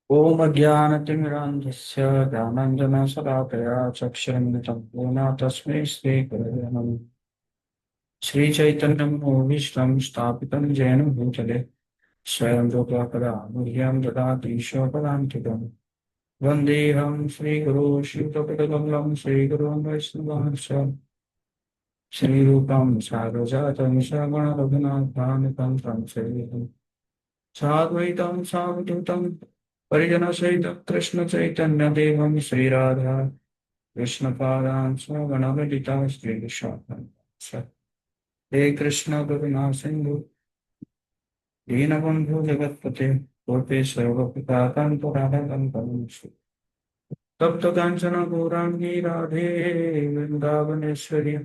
ॐ अज्ञानतिमिरान्धस्य ज्ञानाञ्जनशलाकया चक्षुरुन्मिलितं येन तस्मै श्रीगुरवे नमः। श्रीचैतन्यमनोभीष्टं स्थापितं येन भूतले स्वयं रूपा कदा मह्यं ददाति स्वपदान्तिकम्। वन्देऽहं श्रीगुरो श्रीयुतपदकमलं श्रीगुरुं वैष्णवांश्च श्रीरूपं सागरजातं श्रवणरघुनाथान्वितं तं शरीरम् साद्वैतं सावधूतं परिजनसहितं कृष्णचैतन्यदेवं श्रीराधा कृष्णपादान् स्वगणललिता श्रीविशाखान् हे कृष्ण करुणा सिन्धु दीनबन्धु जगत्पते गोपेश्वर गोपिकान्त तप्त कांचन गौरांगी राधे वृंदावनेश्वरी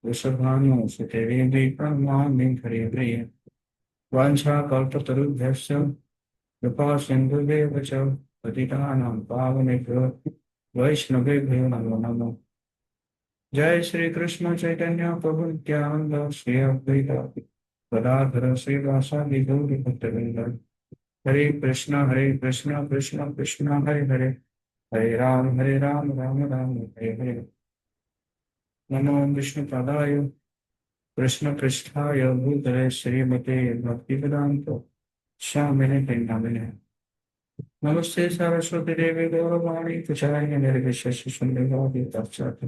वृषभानुसुते देवी प्रणमामि हरे प्रिय वाञ्छाकल्पतरुभ्यश्च कृपा सिन्धुभ्येव च पतितानां पावनेभ्यो वैष्णवेभ्यो नमो नमः। जय श्री कृष्ण चैतन्य प्रभु नित्यानंद श्री अद्वैत गदाधर श्रीवासादि गौरी भक्तवृंद। हरे कृष्ण कृष्ण कृष्ण हरे हरे, हरे राम राम राम हरे हरे। नमो विष्णुपदाय कृष्ण पृष्ठाय भूतले श्रीमते भक्तिवेदांत स्वामिने नामिने। नमस्ते सरस्वती देवी गौरवाणी प्रचारिणे निर्विशेष शून्यवादी पाश्चात्य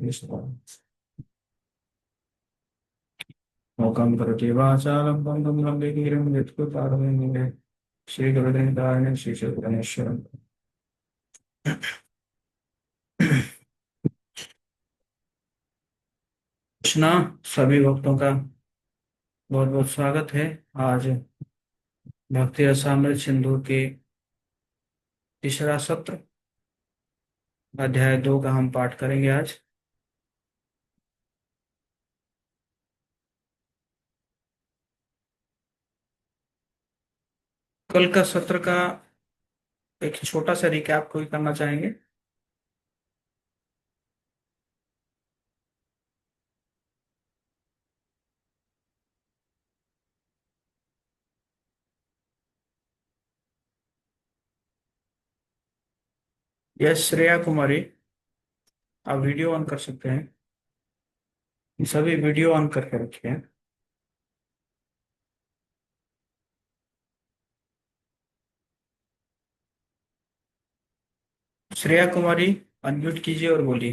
मोकं करोति वाचालं पङ्गुं लम्बिनीरं यत्कृपारमेन्दे श्रीगुरुदेवताय श्रीचैतन्येश्वरम्। कृष्णा सभी भक्तों का बहुत बहुत स्वागत है। आज भक्ति रसामृत सिंधु के तीसरा सत्र अध्याय 2 का हम पाठ करेंगे आज। कल का सत्र का एक छोटा सा रिकैप कोई करना चाहेंगे? यस श्रेया कुमारी, आप वीडियो ऑन कर सकते हैं। सभी वीडियो ऑन करके रखिए। श्रेया कुमारी अनम्यूट कीजिए और बोलिए।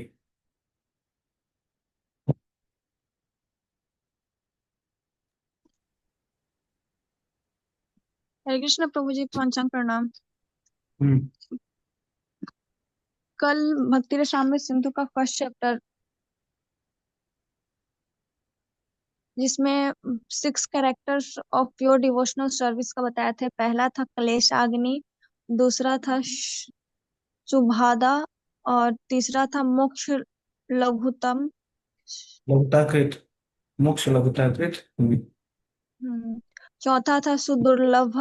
हरे कृष्ण प्रभु जी, पंचांग प्रणाम। हम्म। कल भक्ति रसामृत सिंधु का फर्स्ट चैप्टर, जिसमें 6 characters of pure devotional service का बताया था। पहला था कलेश अग्नि, दूसरा था सुभादा, और तीसरा था मोक्ष लघुतम। लघुताकृत, मोक्ष लघुताकृत। चौथा था सुदुर्लभ।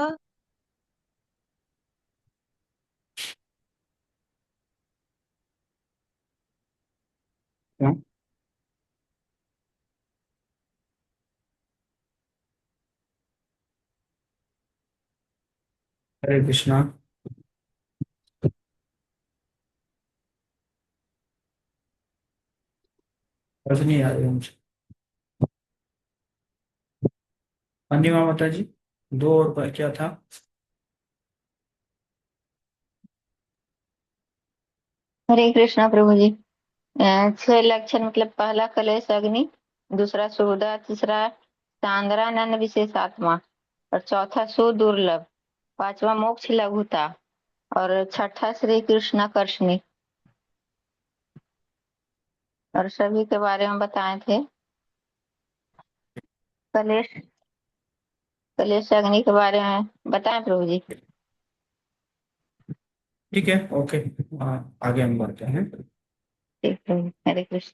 हाँ, हरे कृष्णा। रजनी आ रही है मुझे। अन्य माता जी, दो और पर क्या था? हरे कृष्णा प्रभु जी। 6 लक्षण मतलब पहला कलेश अग्नि, दूसरा सुहृदा, तीसरा सांद्रानंद विशेष आत्मा, और चौथा सुदुर्लभ, पांचवा मोक्ष लघुता, और छठा श्री कृष्णाकर्षणी। और सभी के बारे में बताए थे। कलेश कलेश अग्नि के बारे में बताएं प्रभु जी। ठीक है, ओके। आगे हम बढ़ते हैं। ठीक है, हरे कृष्ण।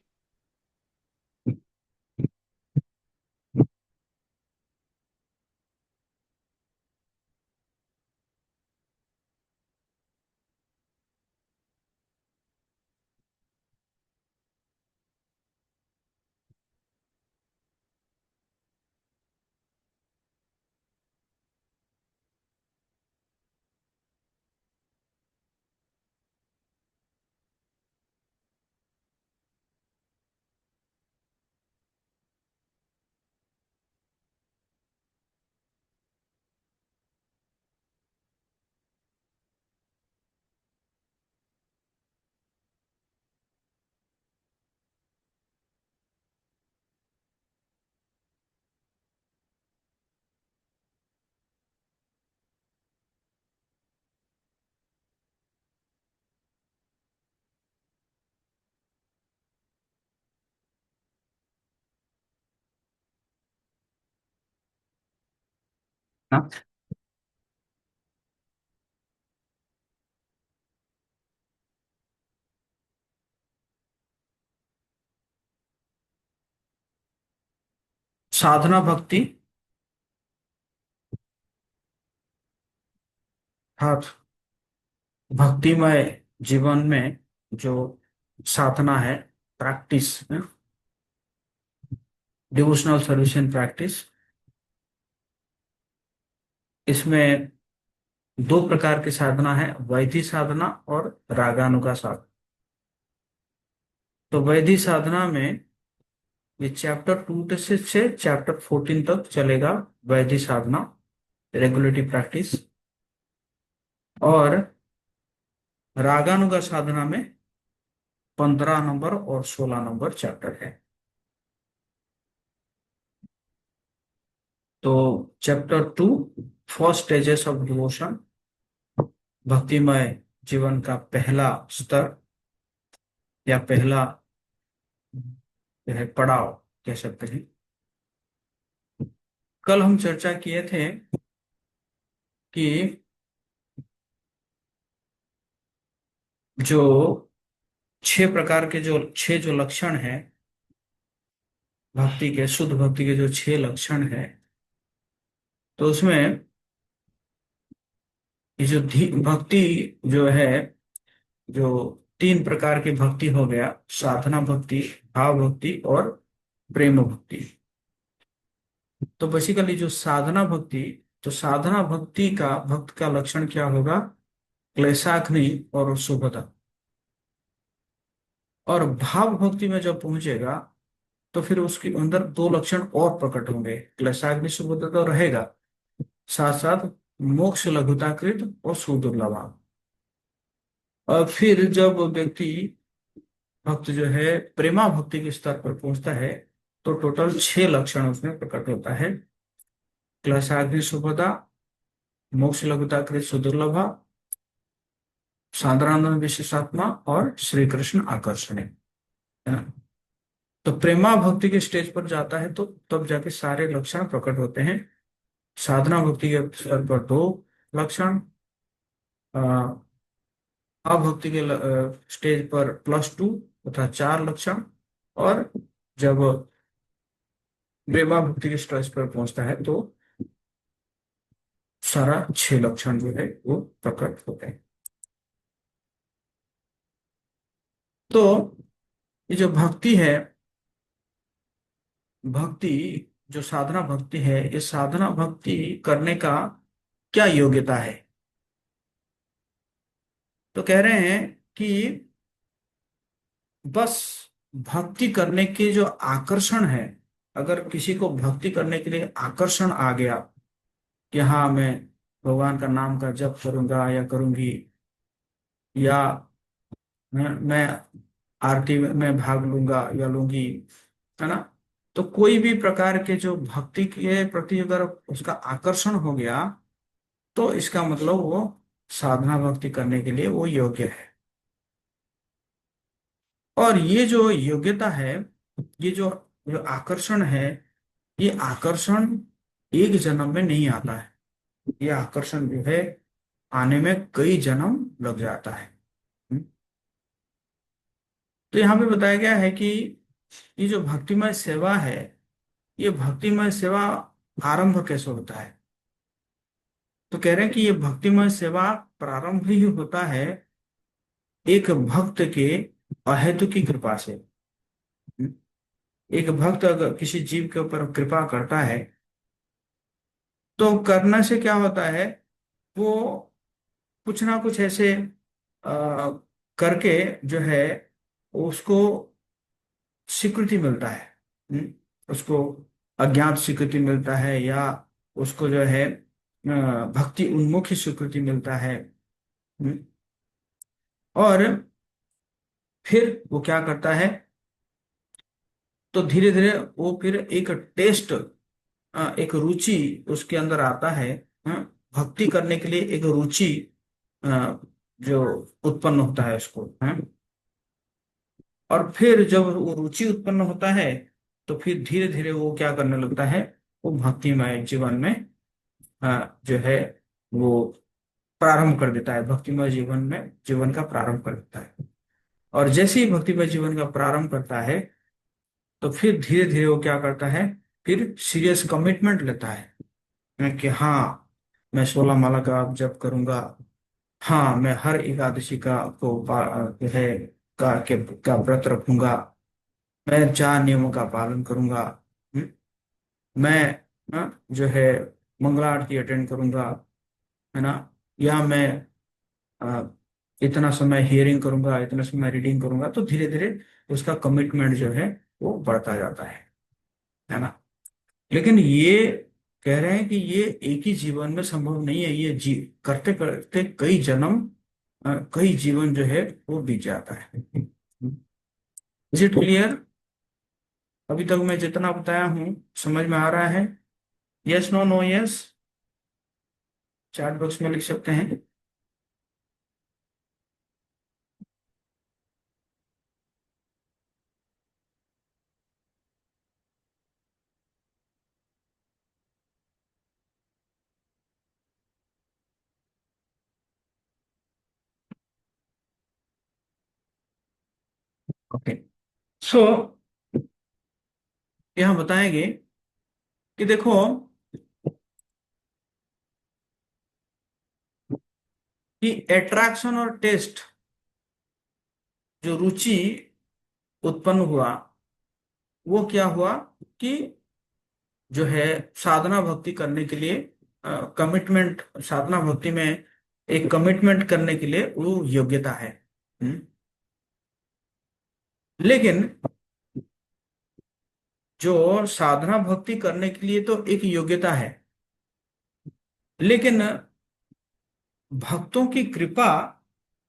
ना। साधना भक्ति अर्थात भक्तिमय जीवन में जो साधना है, practice, devotional service and practice, इसमें दो प्रकार की साधना है, वैधि साधना और रागानुगा साधना। तो वैधि साधना में ये चैप्टर 2 से चैप्टर 14 तक चलेगा, वैधि साधना, रेगुलेटरी प्रैक्टिस। और रागानुगा साधना में 15 नंबर और 16 नंबर चैप्टर है। तो chapter 2, first stages of devotion, भक्तिमय जीवन का पहला स्तर या पहला जो है पड़ाव कह सकते हैं। कल हम चर्चा किए थे कि जो 6 प्रकार के जो 6 लक्षण हैं भक्ति के, शुद्ध भक्ति के जो 6 लक्षण हैं, तो उसमें ये जो भक्ति जो है, जो 3 प्रकार की भक्ति हो गया, साधना भक्ति, भाव भक्ति और प्रेम भक्ति। तो बेसिकली जो साधना भक्ति, तो साधना भक्ति का भक्त का लक्षण क्या होगा? क्लेशाग्नि और शुभता। और भाव भक्ति में जब पहुंचेगा तो फिर उसके अंदर 2 लक्षण और प्रकट होंगे, क्लेशाग्नि शुभता तो रहेगा, साथ साथ मोक्ष लघुताकृत और सुदुर्लभा। और फिर जब व्यक्ति भक्त जो है प्रेमा भक्ति के स्तर पर पहुंचता है तो टोटल 6 लक्षण उसमें प्रकट होता है, क्लेशाग्नि शुभता, मोक्ष लघुताकृत सुदुर्लभा, साधारण विशेषात्मा और श्री कृष्ण आकर्षण, है ना। तो प्रेमा भक्ति के स्टेज पर जाता है तो तब जाके सारे लक्षण प्रकट होते हैं। साधना भक्ति के स्तर पर 2 लक्षण, अभक्ति के स्टेज पर +2 तथा 4 लक्षण, और जब प्रेमा भक्ति के स्टेज पर पहुंचता है तो सारा 6 लक्षण जो है वो प्रकट होते हैं। तो ये जो भक्ति है, भक्ति जो साधना भक्ति है, ये साधना भक्ति करने का क्या योग्यता है? तो कह रहे हैं कि बस भक्ति करने के जो आकर्षण है, अगर किसी को भक्ति करने के लिए आकर्षण आ गया कि हाँ मैं भगवान का नाम का जप करूंगा या करूंगी, या मैं आरती में भाग लूंगा या लूंगी, है ना। तो कोई भी प्रकार के जो भक्ति के प्रति अगर उसका आकर्षण हो गया तो इसका मतलब वो साधना भक्ति करने के लिए वो योग्य है। और ये जो योग्यता है, ये जो जो आकर्षण है, ये आकर्षण एक जन्म में नहीं आता है, ये आकर्षण जो है आने में कई जन्म लग जाता है। तो यहाँ पे बताया गया है कि ये जो भक्तिमय सेवा है, ये भक्तिमय सेवा आरंभ कैसे होता है? तो कह रहे हैं कि ये भक्तिमय सेवा प्रारंभ ही होता है एक भक्त के अहेतु की कृपा से। एक भक्त अगर किसी जीव के ऊपर कृपा करता है तो करने से क्या होता है, वो कुछ ना कुछ ऐसे करके जो है उसको स्वीकृति मिलता है। उसको अज्ञात स्वीकृति मिलता है, या उसको जो है भक्ति उन्मुखी स्वीकृति मिलता है। और फिर वो क्या करता है, तो धीरे धीरे वो फिर एक टेस्ट, एक रुचि उसके अंदर आता है। भक्ति करने के लिए एक रुचि जो उत्पन्न होता है उसको, और फिर जब वो रुचि उत्पन्न होता है तो फिर धीरे धीरे वो क्या करने लगता है, वो भक्तिमय जीवन में जो है वो प्रारंभ कर देता है, भक्तिमय जीवन में जीवन का प्रारंभ कर देता है। और जैसे ही भक्तिमय जीवन का प्रारंभ करता है तो फिर धीरे धीरे वो क्या करता है, फिर सीरियस कमिटमेंट लेता है कि हाँ मैं 16 माला का जप करूंगा, हाँ मैं हर एकादशी जो है का व्रत रखूंगा, मैं 4 नियमों का पालन करूंगा, हम्म, मैं जो है मंगला आरती अटेंड करूंगा, है ना, या मैं अ, इतना समय हियरिंग करूंगा, इतना समय रीडिंग करूंगा। तो धीरे धीरे उसका कमिटमेंट जो है वो बढ़ता जाता है ना। लेकिन ये कह रहे हैं कि ये एक ही जीवन में संभव नहीं है, ये करते करते कई जन्म, कई जीवन जो है वो बीत जाता है। Is it clear? अभी तक मैं जितना बताया हूँ समझ में आ रहा है? Yes, no, no, yes, chat box में लिख सकते हैं। ओके, सो यहाँ बताएंगे कि देखो कि एट्रैक्शन और टेस्ट, जो रुचि उत्पन्न हुआ, वो क्या हुआ कि जो है साधना भक्ति करने के लिए कमिटमेंट, साधना भक्ति में एक कमिटमेंट करने के लिए वो योग्यता है। हम्म? लेकिन जो साधना भक्ति करने के लिए तो एक योग्यता है, लेकिन भक्तों की कृपा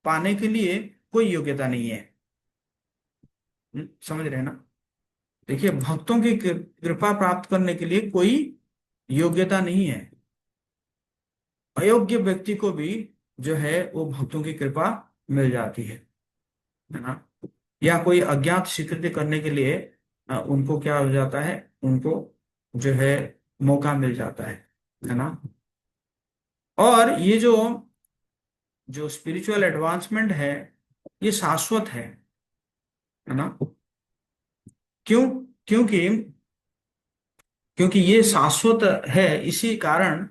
पाने के लिए कोई योग्यता नहीं है। समझ रहे हैं ना? देखिए, भक्तों की कृपा प्राप्त करने के लिए कोई योग्यता नहीं है। अयोग्य व्यक्ति को भी जो है वो भक्तों की कृपा मिल जाती है ना। या कोई अज्ञात स्वीकृति करने के लिए उनको क्या हो जाता है, उनको जो है मौका मिल जाता है ना। और ये जो जो स्पिरिचुअल एडवांसमेंट है ये शाश्वत है ना। क्यों? क्योंकि क्योंकि ये शाश्वत है, इसी कारण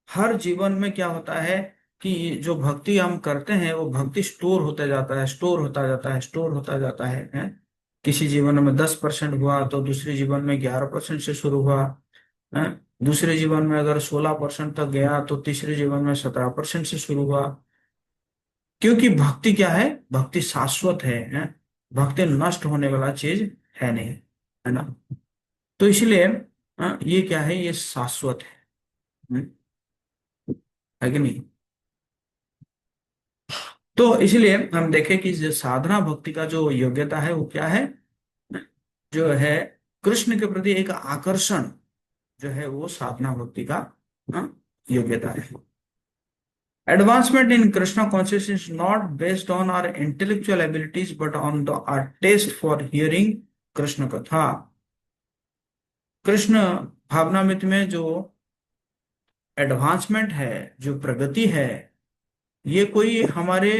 हर जीवन में क्या होता है कि जो भक्ति हम करते हैं वो भक्ति स्टोर होता जाता है, स्टोर होता जाता है, स्टोर होता जाता है? किसी जीवन में 10% हुआ तो दूसरे जीवन में 11% से शुरू हुआ है। दूसरे जीवन में अगर 16% तक गया तो तीसरे जीवन में 17% से शुरू हुआ। क्योंकि भक्ति क्या है, भक्ति शाश्वत है? भक्ति नष्ट होने वाला चीज है नहीं, है ना। तो इसलिए ये क्या है, ये शाश्वत है कि नहीं। तो इसलिए हम देखें कि जो साधना भक्ति का जो योग्यता है वो क्या है, जो है कृष्ण के प्रति एक आकर्षण जो है वो साधना भक्ति का योग्यता है। Advancement in Krishna consciousness is not based on our intellectual abilities but on our taste for hearing Krishna कथा। कृष्ण भावनामृत में जो एडवांसमेंट है, जो प्रगति है, ये कोई हमारे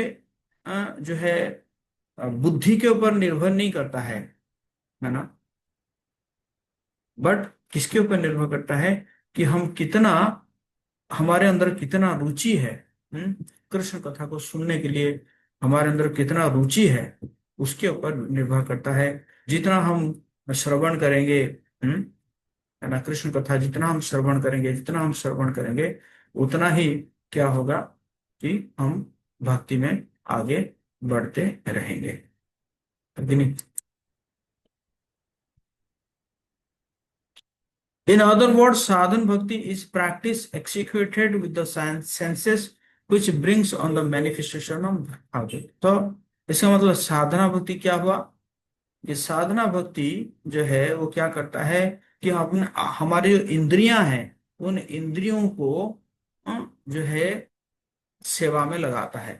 जो है बुद्धि के ऊपर निर्भर नहीं करता है ना। बट किसके ऊपर निर्भर करता है कि हम कितना, हमारे अंदर कितना रुचि है कृष्ण कथा को सुनने के लिए, हमारे अंदर कितना रुचि है उसके ऊपर निर्भर करता है। जितना हम श्रवण करेंगे, है ना, कृष्ण कथा जितना हम श्रवण करेंगे, जितना हम श्रवण करेंगे उतना ही क्या होगा कि हम भक्ति में आगे बढ़ते रहेंगे, है कि नहीं। In other words, sadhan bhakti is practice executed with the senses which brings on the manifestation of bhakti। तो इसका मतलब साधना भक्ति क्या हुआ, ये साधना भक्ति जो है वो क्या करता है कि अपने हमारी जो इंद्रियां हैं उन इंद्रियों को जो है सेवा में लगाता है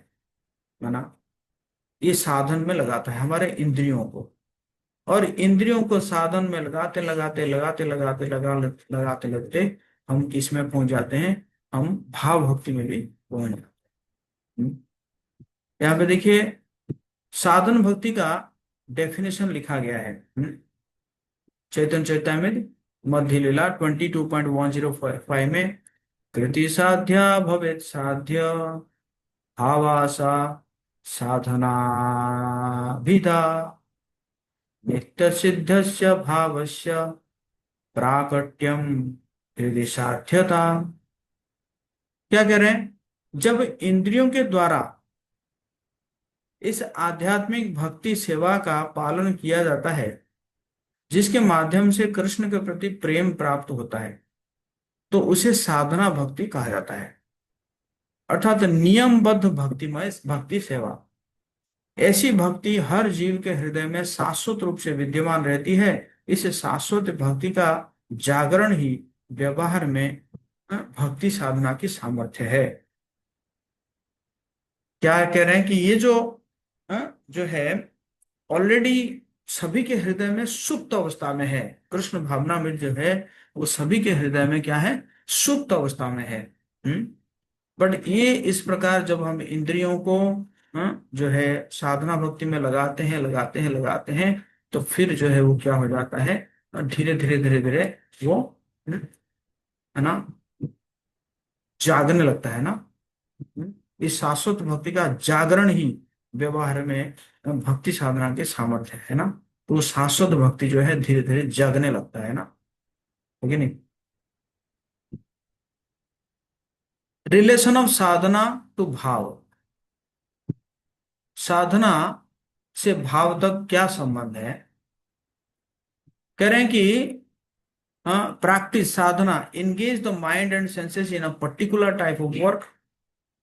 ना। ये साधन में लगाता है हमारे इंद्रियों को, और इंद्रियों को साधन में लगाते लगाते लगाते लगाते लगाते लगाते हम किस में पहुंच जाते हैं, हम भाव भक्ति में भी पहुंच जाते हैं। यहाँ पे देखिए साधन भक्ति का डेफिनेशन लिखा गया है। चैतन्य चैतामृत मध्य लीला 22.105 में, कृति साध्या भवेत् साध्य भावासा साधना विधा नित्य सिद्धस्य भावस्य प्राकट्यम हृदय साध्यता। क्या कह रहे हैं, जब इंद्रियों के द्वारा इस आध्यात्मिक भक्ति सेवा का पालन किया जाता है, जिसके माध्यम से कृष्ण के प्रति प्रेम प्राप्त होता है, तो उसे साधना भक्ति कहा जाता है, अर्थात नियमबद्ध भक्तिमय भक्ति सेवा। ऐसी भक्ति हर जीव के हृदय में शाश्वत रूप से विद्यमान रहती है। इस शाश्वत भक्ति का जागरण ही व्यवहार में भक्ति साधना की सामर्थ्य है। क्या कह रहे हैं कि ये जो है ऑलरेडी सभी के हृदय में सुप्त अवस्था में है। कृष्ण भावना में जो है वो सभी के हृदय में क्या है, सुप्त अवस्था में है। बट ये इस प्रकार जब हम इंद्रियों को जो है साधना भक्ति में लगाते हैं तो फिर जो है वो क्या हो जाता है, धीरे धीरे वो है ना जागने लगता है ना। इस शाश्वत भक्ति का जागरण ही व्यवहार में भक्ति साधना के सामर्थ्य है ना। तो शाश्वत भक्ति जो है धीरे धीरे जगने लगता है ना, है कि नहीं। रिलेशन ऑफ साधना टू भाव, साधना से भाव तक क्या संबंध है। कह रहे हैं कि practice sadhana engage the mind and senses in a particular type of work.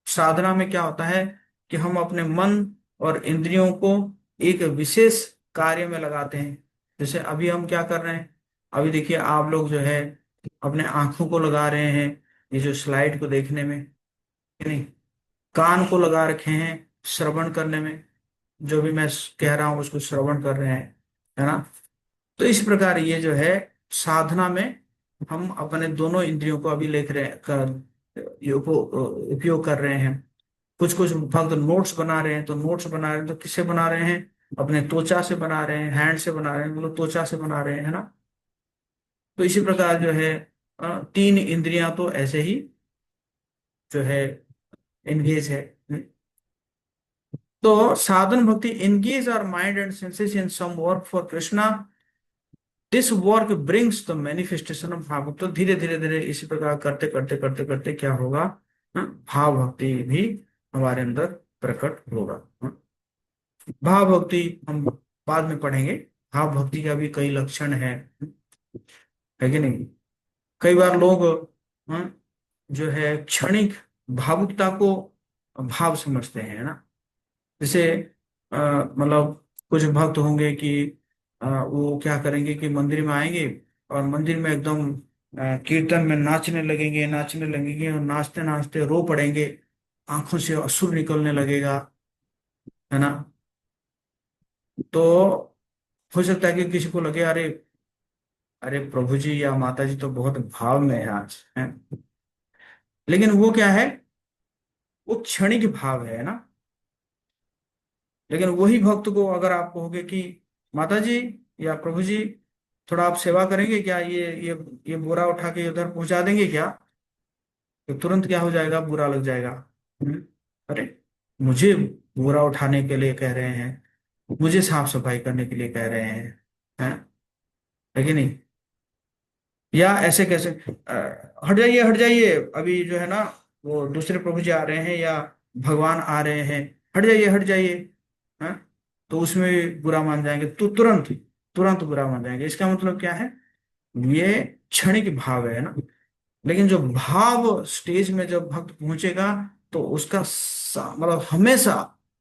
साधना में क्या होता है कि हम अपने मन और इंद्रियों को एक विशेष कार्य में लगाते हैं। जैसे अभी हम क्या कर रहे हैं, अभी देखिए आप लोग जो है अपने आंखों को लगा रहे हैं ये जो स्लाइड को देखने में, कि नहीं, कान को लगा रखे हैं श्रवण करने में, जो भी मैं कह रहा हूं उसको श्रवण कर रहे हैं, है ना। तो इस प्रकार ये जो है साधना में हम अपने दोनों इंद्रियों को अभी लिख रहे उपयोग कर रहे हैं। कुछ कुछ भक्त नोट्स बना रहे हैं, तो नोट्स बना रहे हैं तो किससे बना रहे हैं, अपने त्वचा से बना रहे हैं, हैंड से बना रहे हैं, मतलब त्वचा से बना रहे हैं, है ना। तो इसी प्रकार जो है तीन इंद्रियां तो ऐसे ही जो है एंगेज है। तो sadhana bhakti engage our mind and senses in some work for Krishna, this work brings the manifestation of bhava. तो धीरे धीरे धीरे इसी प्रकार करते क्या होगा, भाव भक्ति भी हमारे अंदर प्रकट होगा। भाव भक्ति हम बाद में पढ़ेंगे। भाव भक्ति का भी कई लक्षण है कि नहीं। कई बार लोग जो है क्षणिक भावुकता को भाव समझते हैं, है ना। जैसे मतलब कुछ भक्त होंगे कि वो क्या करेंगे कि मंदिर में आएंगे और मंदिर में एकदम कीर्तन में नाचने लगेंगे और नाचते नाचते रो पड़ेंगे, आंखों से अश्रु निकलने लगेगा, है ना। तो हो सकता है कि किसी को लगे अरे अरे प्रभु जी या माता जी तो बहुत भाव में है आज, है। लेकिन वो क्या है, वो क्षणिक भाव है ना। लेकिन वही भक्त को अगर आप कहोगे कि माता जी या प्रभु जी थोड़ा आप सेवा करेंगे क्या, ये बोरा उठा के उधर पहुंचा देंगे क्या, तो तुरंत क्या हो जाएगा, बुरा लग जाएगा। अरे मुझे बोरा उठाने के लिए कह रहे हैं, मुझे साफ सफाई करने के लिए कह रहे हैं, है कि नहीं। या ऐसे कैसे हट जाइए अभी जो है ना वो दूसरे प्रभु जी आ रहे हैं या भगवान आ रहे हैं, हट जाइए, हाँ। तो उसमें बुरा मान जाएंगे, तो तुरंत तुरंत बुरा मान जाएंगे। इसका मतलब क्या है, ये क्षणिक भाव है ना। लेकिन जो भाव स्टेज में जब भक्त पहुंचेगा तो उसका मतलब हमेशा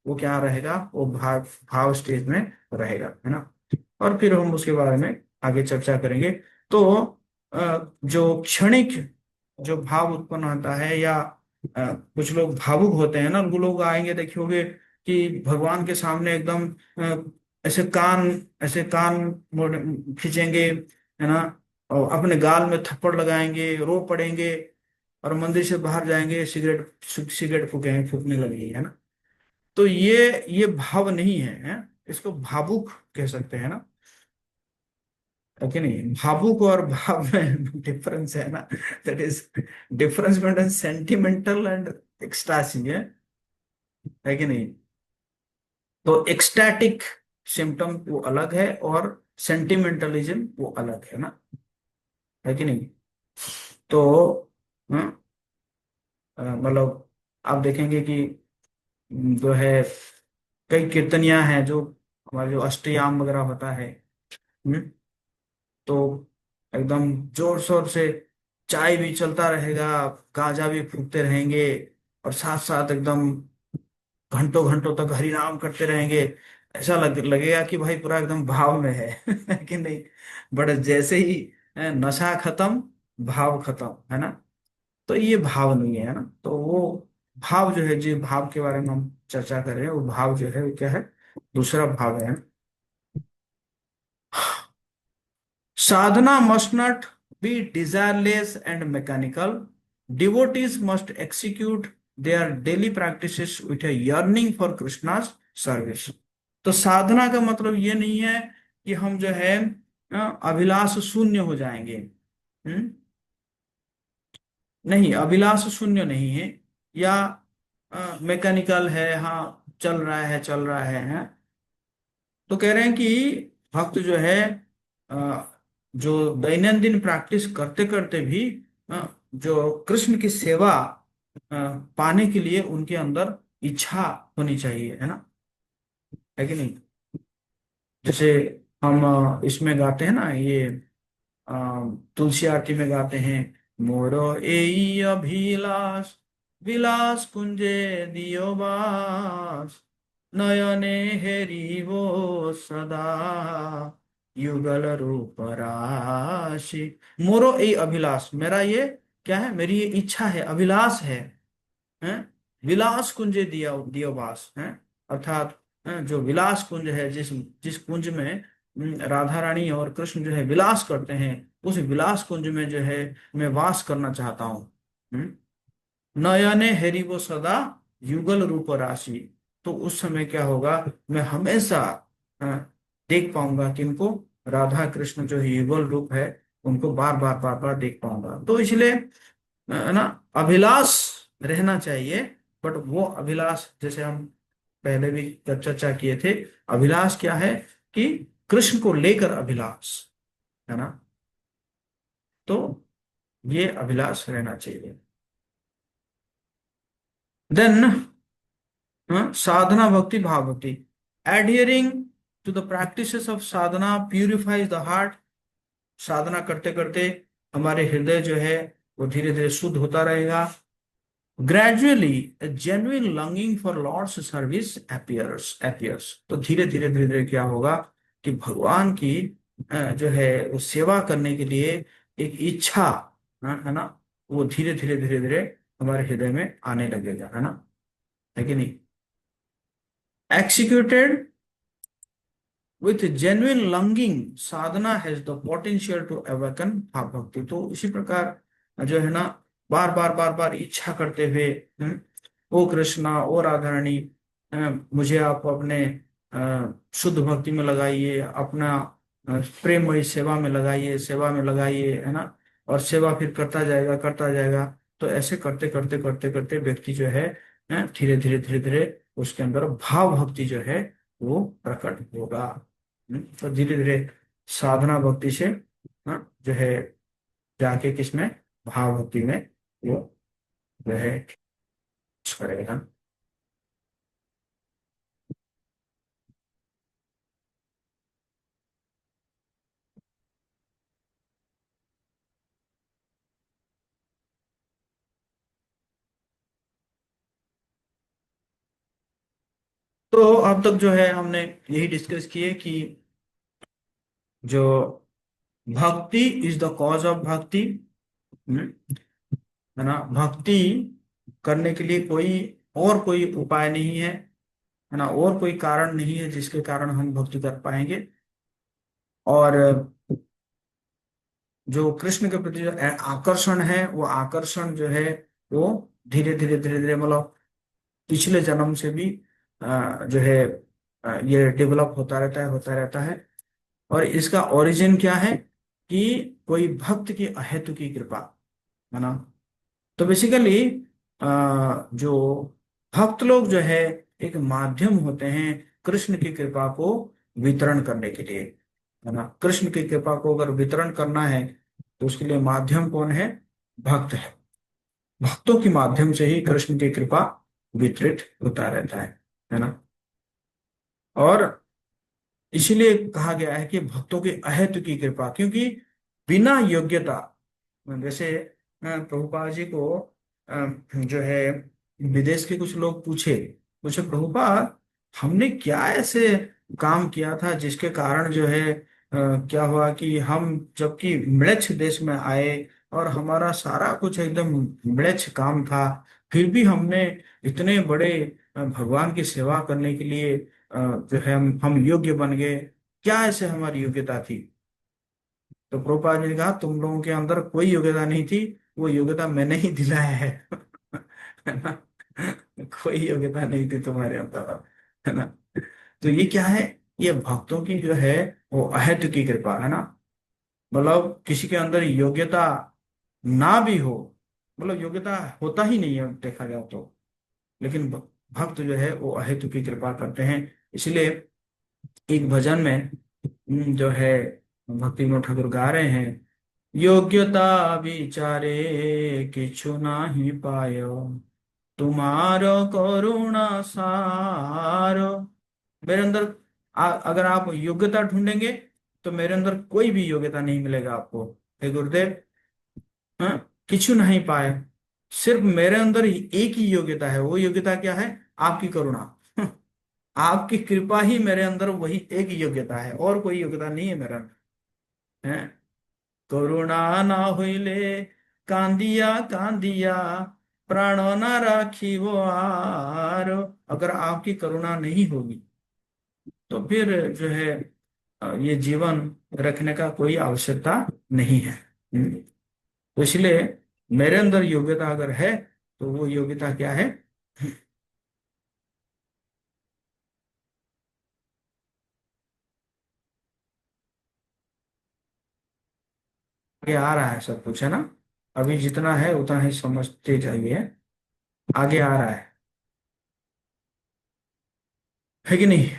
वो क्या रहेगा, वो भाव स्टेज में रहेगा, है ना। और फिर हम उसके बारे में आगे चर्चा करेंगे। तो जो क्षणिक जो भाव उत्पन्न होता है या कुछ लोग भावुक होते हैं ना, वो लोग आएंगे देखियोगे कि भगवान के सामने एकदम ऐसे कान खींचेंगे, है ना। और अपने गाल में थप्पड़ लगाएंगे, रो पड़ेंगे, और मंदिर से बाहर जाएंगे, सिगरेट सिगरेट फूकने लगेंगे, है ना। तो ये भाव नहीं है? इसको भावुक कह सकते हैं ना, है कि नहीं? भावुक और भाव में डिफरेंस है ना। That is difference between sentimental and ecstasy, है कि नहीं? तो एक्सटैटिक सिम्टम वो अलग है, और सेंटिमेंटलिज्म वो अलग है ना, है कि नहीं? तो मतलब आप देखेंगे कि जो है कई कीर्तनियां हैं, जो हमारे जो अष्टयाम वगैरह होता है, हम्म, तो एकदम जोर शोर से चाय भी चलता रहेगा, गांजा भी फूकते रहेंगे, और साथ साथ एकदम घंटों घंटों तक हरि नाम करते रहेंगे। ऐसा लगेगा कि भाई पूरा एकदम भाव में है। है कि नहीं? बट जैसे ही नशा खत्म, भाव खत्म, है ना। तो ये भाव नहीं है ना। तो वो भाव जो है, जो भाव के बारे में हम चर्चा कर रहे हैं, वो भाव जो है वो क्या है? दूसरा भाव है। Sadhana must not be desireless and mechanical. Devotees must execute their daily practices with a yearning for Krishna's service. तो साधना का मतलब ये नहीं है कि हम जो है अभिलाष शून्य हो जाएंगे। नहीं, अभिलाष शून्य नहीं है, या मैकेनिकल है, हाँ चल रहा है चल रहा है। तो कह रहे हैं कि भक्त जो है जो दैनंदिन प्रैक्टिस करते करते भी जो कृष्ण की सेवा पाने के लिए उनके अंदर इच्छा होनी चाहिए, है ना, है कि नहीं? जैसे हम इसमें गाते हैं ना, ये अ, तुलसी आरती में गाते हैं, मोरो एई अभिलाष विलास कुंजे दियो बास, नयने हेरिबो सदा युगल रूप राशि। मोरो ए अभिलाष, मेरा ये क्या है? मेरी ये इच्छा है, अभिलाष है? विलास कुंज दिया दियो वास है, अर्थात जो विलास कुंज है, जिस जिस कुंज में राधा रानी और कृष्ण जो है विलास करते हैं, उस विलास कुंज में जो है मैं वास करना चाहता हूँ। नयने हेरी वो सदा युगल रूप राशि। तो उस समय क्या होगा? मैं हमेशा अ, देख पाऊंगा किनको? राधा कृष्ण जो है युगल रूप है, उनको बार बार बार बार देख पाऊंगा। तो इसलिए है ना, अभिलाष रहना चाहिए। बट वो अभिलाष, जैसे हम पहले भी चर्चा किए थे, अभिलाष क्या है? कि कृष्ण को लेकर अभिलाष, है ना। तो ये अभिलाष रहना चाहिए। देन साधना भक्ति भाव भक्ति, adhering to the practices of sadhana purifies the heart. साधना करते करते हमारे हृदय जो है वो धीरे धीरे शुद्ध होता रहेगा। Gradually a genuine longing for Lord's service appears। तो धीरे धीरे धीरे धीरे क्या होगा कि भगवान की जो है वो सेवा करने के लिए एक इच्छा, है ना, वो धीरे धीरे धीरे धीरे हमारे हृदय में आने लगेगा, है ना, है कि नहीं? Executed with genuine longing, sadhana has the potential to awaken भाव भक्ति। तो इसी प्रकार जो है ना, बार बार बार बार इच्छा करते हुए, ओ कृष्णा, ओ राधा रानी, मुझे आप अपने शुद्ध भक्ति में लगाइए, अपना प्रेममयी सेवा में लगाइए, सेवा में लगाइए, है ना। और सेवा फिर करता जाएगा करता जाएगा। तो ऐसे करते करते करते करते व्यक्ति जो है धीरे धीरे धीरे धीरे उसके अंदर भाव भक्ति जो है वो प्रकट होगा। तो धीरे धीरे साधना भक्ति से जो है जाके किसमें? भाव भक्ति में वो जो है करेगा। तो अब तक जो है हमने यही डिस्कस किए कि जो भक्ति इज द कॉज ऑफ भक्ति, है ना। भक्ति करने के लिए कोई उपाय नहीं है ना, और कोई कारण नहीं है जिसके कारण हम भक्ति कर पाएंगे। और जो कृष्ण के प्रति जो आकर्षण है, वो आकर्षण जो है वो धीरे धीरे मतलब पिछले जन्म से भी जो है ये डेवलप होता रहता है। और इसका ओरिजिन क्या है कि कोई भक्त की अहेतु की कृपा, है ना। तो बेसिकली जो भक्त लोग जो है एक माध्यम होते हैं कृष्ण की कृपा को वितरण करने के लिए, है ना। कृष्ण की कृपा को अगर वितरण करना है तो उसके लिए माध्यम कौन है? भक्त है। भक्तों के माध्यम से ही कृष्ण की कृपा वितरित होता रहता है ना। और इसीलिए कहा गया है कि भक्तों की अहेतु की कृपा, क्योंकि बिना योग्यता, जैसे प्रभुपाद जी को जो है विदेश के कुछ लोग पूछे पूछे प्रभुपाद, हमने क्या ऐसे काम किया था जिसके कारण जो है क्या हुआ कि हम जबकि म्लेच्छ देश में आए और हमारा सारा कुछ एकदम म्लेच्छ काम था, फिर भी हमने इतने बड़े भगवान की सेवा करने के लिए जो है हम योग्य बन गए, क्या ऐसे हमारी योग्यता थी? तो प्रभुपाद जी ने कहा तुम लोगों के अंदर कोई योग्यता नहीं थी, वो योग्यता मैंने ही दिलाया है। है ना। कोई योग्यता नहीं थी तुम्हारे अंदर, है ना। तो ये क्या है? ये भक्तों की जो है वो अहेतु की कृपा, है ना। मतलब किसी के अंदर योग्यता ना भी हो, मतलब योग्यता होता ही नहीं है देखा जाए तो, लेकिन भक्त जो है वो अहेतु की कृपा करते हैं। इसलिए एक भजन में जो है भक्ति विनोद ठाकुर गा रहे हैं, योग्यता विचारे किछु नाही पायो, तुम्हारो करुणा सारो। मेरे अंदर अगर आप योग्यता ढूंढेंगे तो मेरे अंदर कोई भी योग्यता नहीं मिलेगा आपको, हे गुरुदेव। हाँ, किछु नहीं पाए, सिर्फ मेरे अंदर एक ही योग्यता है। वो योग्यता क्या है? आपकी करुणा। आपकी कृपा ही मेरे अंदर वही एक योग्यता है, और कोई योग्यता नहीं है मेरा, है। करुणा ना होइले कांदिया कांदिया, प्राणो ना राखी वो आरो। अगर आपकी करुणा नहीं होगी तो फिर जो है ये जीवन रखने का कोई आवश्यकता नहीं है। तो इसलिए मेरे अंदर योग्यता अगर है तो वो योग्यता क्या है? आगे आ रहा है सब कुछ, है ना। अभी जितना है उतना ही समझते जाइए, आगे आ रहा है कि नहीं?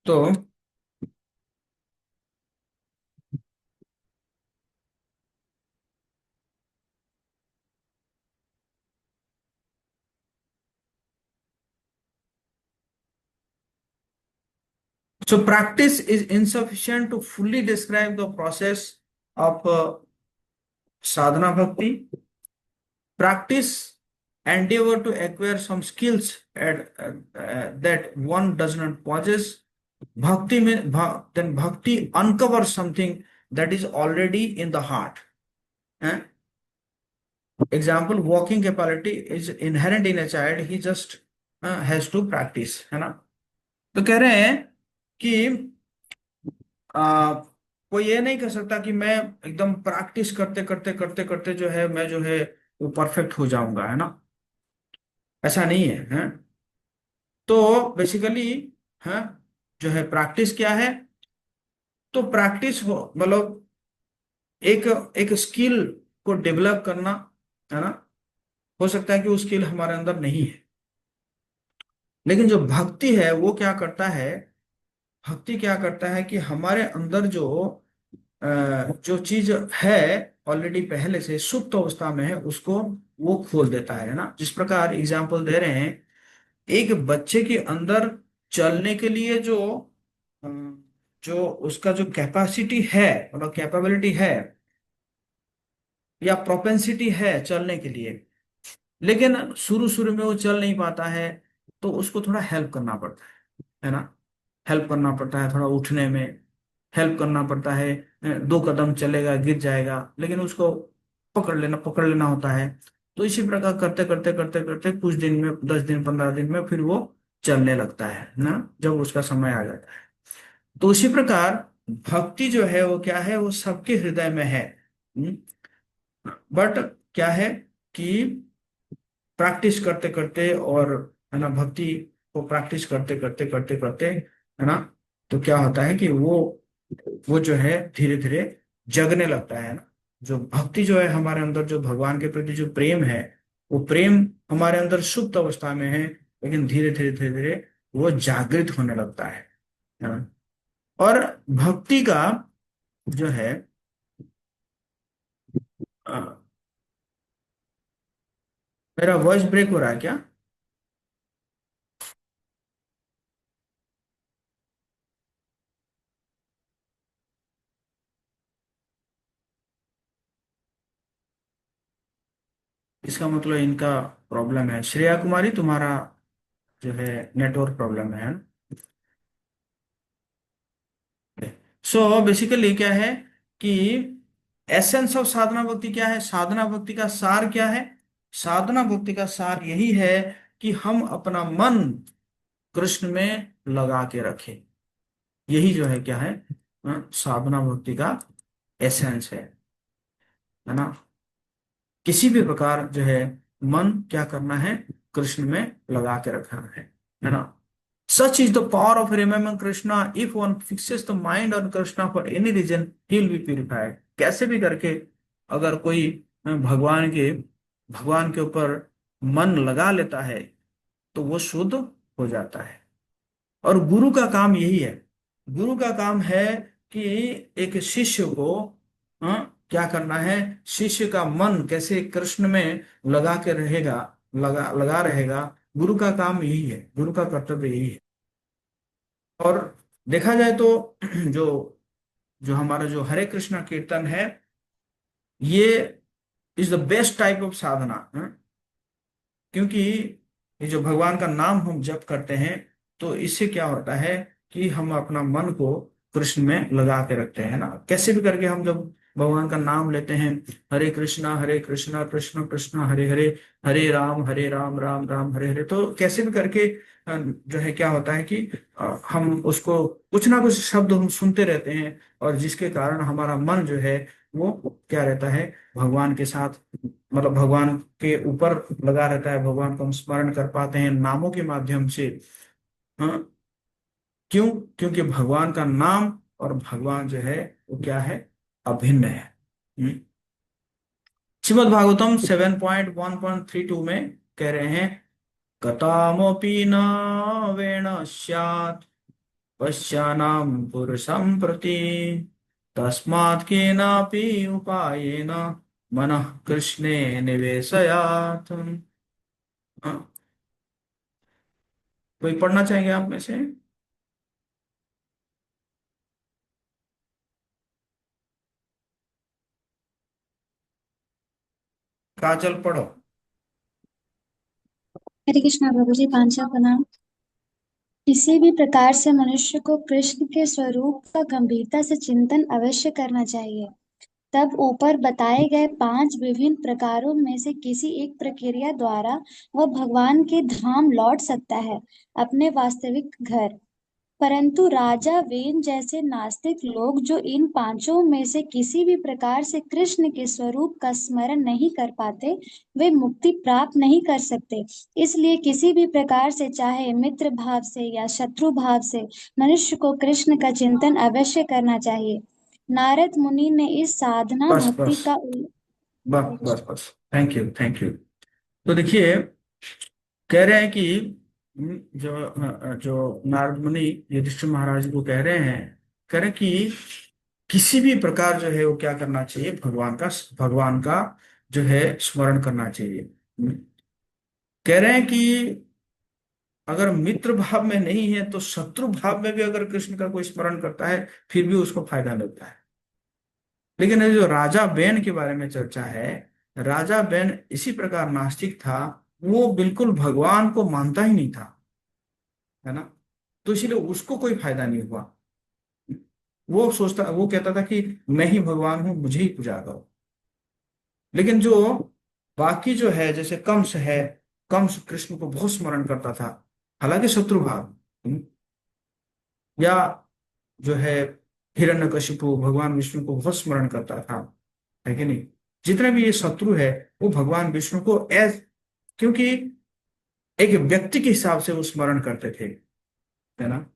तो so practice is insufficient to fully describe the process of sadhana bhakti. Practice endeavor to acquire some skills that one does not possess. Then bhakti uncovers something that is already in the heart. Eh? Example, walking capability is inherent in a child, he just has to practice, है ना। तो कह रहे हैं कि कोई ये नहीं कर सकता कि मैं एकदम प्रैक्टिस करते करते जो है मैं जो है वो परफेक्ट हो जाऊंगा, है ना। ऐसा नहीं है, हैं? तो बेसिकली है जो है प्रैक्टिस क्या है? तो प्रैक्टिस हो मतलब एक एक स्किल को डेवलप करना, है ना। हो सकता है कि वो स्किल हमारे अंदर नहीं है, लेकिन जो भक्ति है वो क्या करता है? भक्ति क्या करता है कि हमारे अंदर जो चीज है ऑलरेडी पहले से सुप्त अवस्था में है, उसको वो खोल देता है ना। जिस प्रकार एग्जाम्पल दे रहे हैं, एक बच्चे के अंदर चलने के लिए जो उसका जो कैपेसिटी है, मतलब कैपेबिलिटी है या प्रोपेंसिटी है चलने के लिए, लेकिन शुरू शुरू में वो चल नहीं पाता है, तो उसको थोड़ा हेल्प करना पड़ता है ना। हेल्प करना पड़ता है थोड़ा उठने में, हेल्प करना पड़ता है। 2 कदम चलेगा गिर जाएगा, लेकिन उसको पकड़ लेना होता है। तो इसी प्रकार करते करते कुछ दिन में, 10 दिन 15 दिन में फिर वो चलने लगता है ना, जब उसका समय आ जाता है। तो उसी प्रकार भक्ति जो है वो क्या है, वो सबके हृदय में है। बट क्या है कि प्रैक्टिस करते करते, और है ना, भक्ति को प्रैक्टिस करते करते करते करते, है ना, तो क्या होता है कि वो जो है धीरे धीरे जगने लगता है ना। जो भक्ति जो है हमारे अंदर, जो भगवान के प्रति जो प्रेम है, वो प्रेम हमारे अंदर सुप्त अवस्था में है, लेकिन धीरे धीरे धीरे धीरे वो जागृत होने लगता है ना। और भक्ति का जो है अ, मेरा वॉइस ब्रेक हो रहा है क्या? इसका मतलब इनका प्रॉब्लम है। श्रेया कुमारी, तुम्हारा जो है नेटवर्क प्रॉब्लम है ना? सो बेसिकली क्या है कि एसेंस ऑफ साधना भक्ति क्या है, साधना भक्ति का सार क्या है? साधना भक्ति का सार यही है कि हम अपना मन कृष्ण में लगा के रखें। यही जो है क्या है, साधना भक्ति का एसेंस है ना। किसी भी प्रकार जो है मन क्या करना है, कृष्ण में लगा के रखना है ना। Such is the power of remembering Krishna, if one fixes the mind on Krishna for any reason he will be purified. कैसे भी करके अगर कोई भगवान के ऊपर मन लगा लेता है तो वो शुद्ध हो जाता है। और गुरु का काम यही है। गुरु का काम है कि एक शिष्य को क्या करना है, शिष्य का मन कैसे कृष्ण में लगा के रहेगा, लगा लगा रहेगा। गुरु का काम यही है, गुरु का कर्तव्य यही है। और देखा जाए तो जो जो हमारा जो हरे कृष्णा कीर्तन है, ये is the best type of sadhana. क्योंकि ये जो भगवान का नाम हम जप करते हैं, तो इससे क्या होता है कि हम अपना मन को कृष्ण में लगा के रखते हैं ना। कैसे भी करके हम जब भगवान का नाम लेते हैं, हरे कृष्णा कृष्ण कृष्ण हरे हरे, हरे राम राम राम हरे हरे, तो कैसे भी करके जो है क्या होता है कि हम उसको कुछ ना कुछ शब्द हम सुनते रहते हैं, और जिसके कारण हमारा मन जो है वो क्या रहता है, भगवान के साथ, मतलब भगवान के ऊपर लगा रहता है। भगवान को हम स्मरण कर पाते हैं नामों के माध्यम से। हाँ, क्यों? क्योंकि भगवान का नाम और भगवान जो है वो क्या है, अभिन्न है। हम्म। श्रीमद् भागवतम 7.1.32 में कह रहे हैं, कथामपि न वेण स्यात् पश्यानां पुरुषं प्रति, तस्मात् केनापि उपायेन मनः कृष्णे निवेशयात्। हाँ, कोई पढ़ना चाहेंगे आप में से? काजल पढ़ो। हरे कृष्णा प्रभु जी। पांचा प्रणाम। किसी भी प्रकार से मनुष्य को कृष्ण के स्वरूप का गंभीरता से चिंतन अवश्य करना चाहिए। तब ऊपर बताए गए 5 विभिन्न प्रकारों में से किसी एक प्रक्रिया द्वारा वह भगवान के धाम लौट सकता है, अपने वास्तविक घर। परंतु राजा वेन जैसे नास्तिक लोग जो इन 5 में से किसी भी प्रकार से कृष्ण के स्वरूप का स्मरण नहीं कर पाते, वे मुक्ति प्राप्त नहीं कर सकते। इसलिए किसी भी प्रकार से, चाहे मित्र भाव से या शत्रु भाव से, मनुष्य को कृष्ण का चिंतन अवश्य करना चाहिए। नारद मुनि ने इस साधना बस भक्ति बस का बस बस बस, थैंक यू थैंक यू। तो देखिए, कह रहे हैं कि जो नारद मुनि युधिष्ठिर महाराज को कह रहे हैं, कह रहे हैं कि किसी भी प्रकार जो है वो क्या करना चाहिए, भगवान का जो है स्मरण करना चाहिए। कह रहे हैं कि अगर मित्र भाव में नहीं है तो शत्रु भाव में भी अगर कृष्ण का कोई स्मरण करता है, फिर भी उसको फायदा मिलता है। लेकिन ये जो राजा बैन के बारे में चर्चा है, राजा बैन इसी प्रकार नास्तिक था। वो बिल्कुल भगवान को मानता ही नहीं था, है ना। तो इसलिए उसको कोई फायदा नहीं हुआ। वो कहता था कि मैं ही भगवान हूं, मुझे ही पूजा करो। लेकिन जो बाकी जो है, जैसे कंस है, कंस कृष्ण को बहुत स्मरण करता था, हालांकि शत्रु भाव। या जो है हिरण्यकशिपु भगवान विष्णु को बहुत स्मरण करता था, है कि नहीं। जितने भी ये शत्रु है वो भगवान विष्णु को एज, क्योंकि एक व्यक्ति के हिसाब से वो स्मरण करते थे, है ना।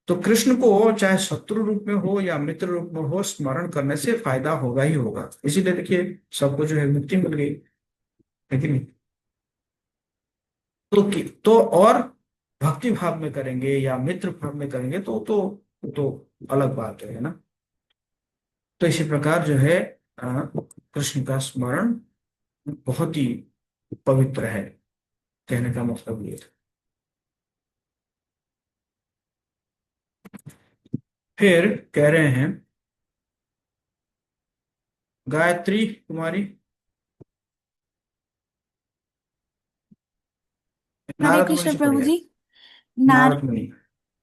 तो कृष्ण को चाहे शत्रु रूप में हो या मित्र रूप में हो, स्मरण करने से फायदा होगा ही होगा। इसीलिए देखिए सबको जो है मुक्ति मिल गई, है कि नहीं। तो और भक्ति भाव में करेंगे या मित्र भाव में करेंगे तो अलग बात है ना। तो इसी प्रकार जो है कृष्ण का स्मरण बहुत ही पवित्र है, कहने का मतलब ये है। फिर कह रहे हैं गायत्री कुमारी, हरे नारद मुनि कृष्ण से प्रभु पढ़िए। जी। नार नारद मुनि। हम्म।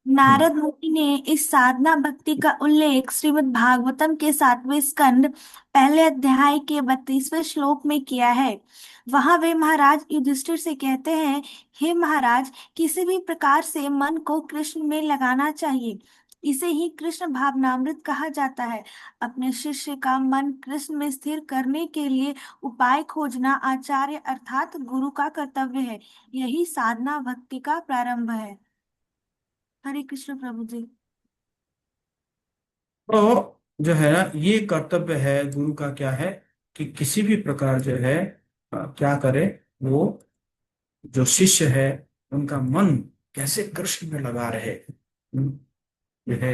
नारद मुनि ने इस साधना भक्ति का उल्लेख श्रीमद् भागवतम के 7वें स्कंद पहले अध्याय के 32वें श्लोक में किया है। वहां वे महाराज युधिष्ठिर से कहते हैं, हे महाराज, किसी भी प्रकार से मन को कृष्ण में लगाना चाहिए। इसे ही कृष्ण भावनामृत कहा जाता है। अपने शिष्य का मन कृष्ण में स्थिर करने के लिए उपाय खोजना आचार्य अर्थात गुरु का कर्तव्य है। यही साधना भक्ति का प्रारंभ है। हरे कृष्ण प्रभु जी। तो जो है ना ये कर्तव्य है गुरु का, क्या है कि किसी भी प्रकार जो है क्या करे वो, जो शिष्य है उनका मन कैसे कृष्ण में लगा रहे, जो है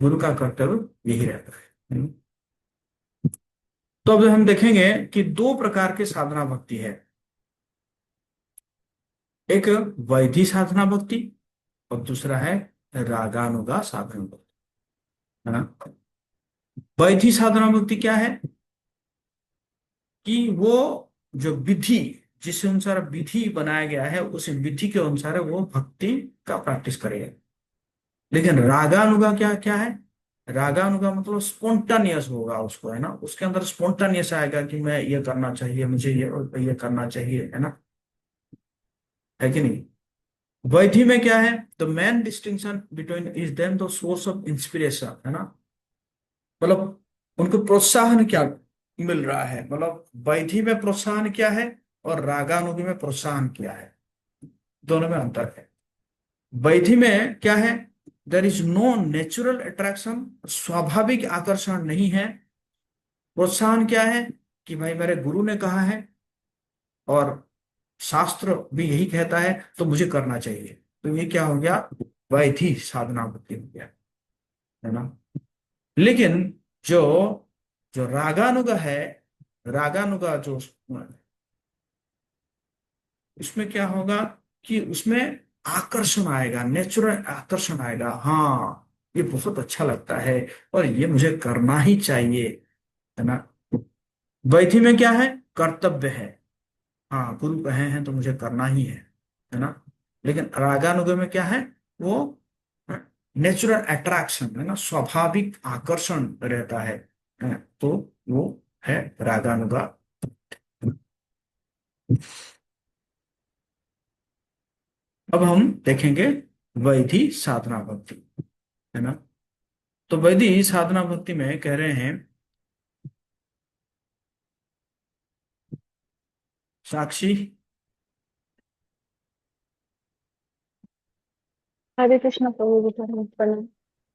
गुरु का कर्तव्य यही रहता है। तो अब हम देखेंगे कि दो प्रकार के साधना भक्ति है, एक वैधि साधना भक्ति और दूसरा है रागानुगा साधना भक्ति, है ना। वैधि साधना भक्ति क्या है कि वो जो विधि, जिस अनुसार विधि बनाया गया है उस विधि के अनुसार वो भक्ति का प्रैक्टिस करेगा। लेकिन रागानुगा क्या क्या है, रागानुगा मतलब स्पॉन्टानियस होगा उसको, है ना, उसके अंदर स्पॉन्टानियस आएगा कि मैं ये करना चाहिए, मुझे ये करना चाहिए, है ना, है कि नहीं। वैधि में क्या है, the main distinction between is them the source of inspiration, है ना, मतलब उनको प्रोत्साहन क्या मिल रहा है, मतलब वैधि में प्रोत्साहन क्या है और रागानुगी में प्रोत्साहन क्या है, दोनों में अंतर है। वैधि में क्या है, there is no natural attraction, स्वाभाविक आकर्षण नहीं है। प्रोत्साहन क्या है कि भाई मेरे गुरु ने कहा है और शास्त्र भी यही कहता है तो मुझे करना चाहिए, तो ये क्या हो गया, वैधि साधना भक्ति हो गया, है ना। लेकिन जो जो रागानुगा है, रागानुगा जो उसमें क्या होगा कि उसमें आकर्षण आएगा, नेचुरल आकर्षण आएगा, हाँ ये बहुत अच्छा लगता है और ये मुझे करना ही चाहिए, है ना। वैधि में क्या है, कर्तव्य है, हाँ गुरु कहे हैं तो मुझे करना ही है ना। लेकिन रागानुग में क्या है, वो नेचुरल अट्रैक्शन, है ना, स्वाभाविक आकर्षण रहता है, तो वो है रागानुगा। अब हम देखेंगे वैधि साधना भक्ति, है ना। तो वैधि साधना भक्ति में कह रहे हैं साक्षी। हरे कृष्ण प्रभु जी प्रणाम।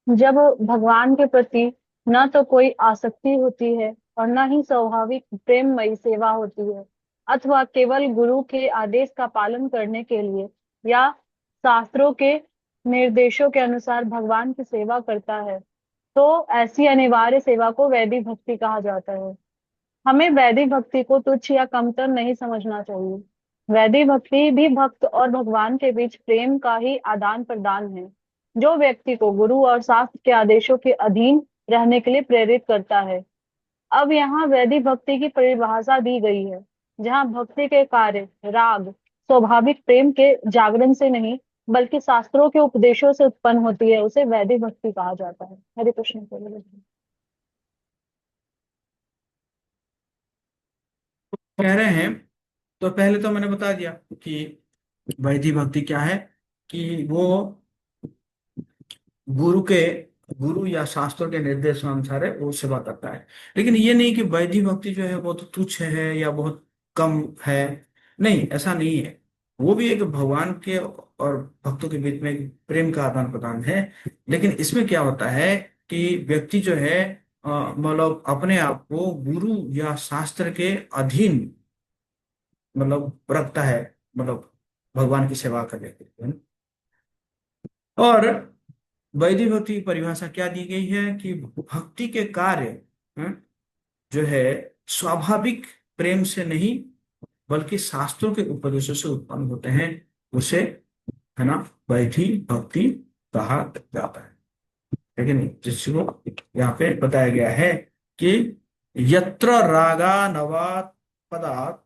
जब भगवान के प्रति न तो कोई आसक्ति होती है और न ही स्वाभाविक प्रेममयी सेवा होती है, अथवा केवल गुरु के आदेश का पालन करने के लिए या शास्त्रों के निर्देशों के अनुसार भगवान की सेवा करता है, तो ऐसी अनिवार्य सेवा को वैदिक भक्ति कहा जाता है। हमें वैदिक भक्ति को तुच्छ या कमतर नहीं समझना चाहिए। वैदिक भक्ति भी भक्त और भगवान के बीच प्रेम का ही आदान प्रदान है, जो व्यक्ति को गुरु और शास्त्र के आदेशों के अधीन रहने के लिए प्रेरित करता है। अब यहाँ वैदिक भक्ति की परिभाषा दी गई है, जहाँ भक्ति के कार्य राग स्वाभाविक प्रेम के जागरण से नहीं बल्कि शास्त्रों के उपदेशों से उत्पन्न होती है, उसे वैदिक भक्ति कहा जाता है। हरे कृष्ण। कह रहे हैं, तो पहले तो मैंने बता दिया कि वैधि भक्ति क्या है, कि वो गुरु के गुरु या शास्त्रों के निर्देश अनुसार है वो सेवा करता है। लेकिन ये नहीं कि वैदिक भक्ति जो है बहुत तुच्छ है या बहुत कम है, नहीं, ऐसा नहीं है। वो भी एक भगवान के और भक्तों के बीच में एक प्रेम का आदान प्रदान है। लेकिन इसमें क्या होता है कि व्यक्ति जो है मतलब अपने आप को गुरु या शास्त्र के अधीन मतलब रखता है, मतलब भगवान की सेवा करने के लिए, है ना? और वैदिक भक्ति की परिभाषा क्या दी गई है कि भक्ति के कार्य जो है स्वाभाविक प्रेम से नहीं बल्कि शास्त्रों के उपदेशों से उत्पन्न होते हैं, उसे, है ना, वैदिक भक्ति कहा जाता है। लेकिन जिसको यहाँ पे बताया गया है कि यत्र रागा नवा पदात्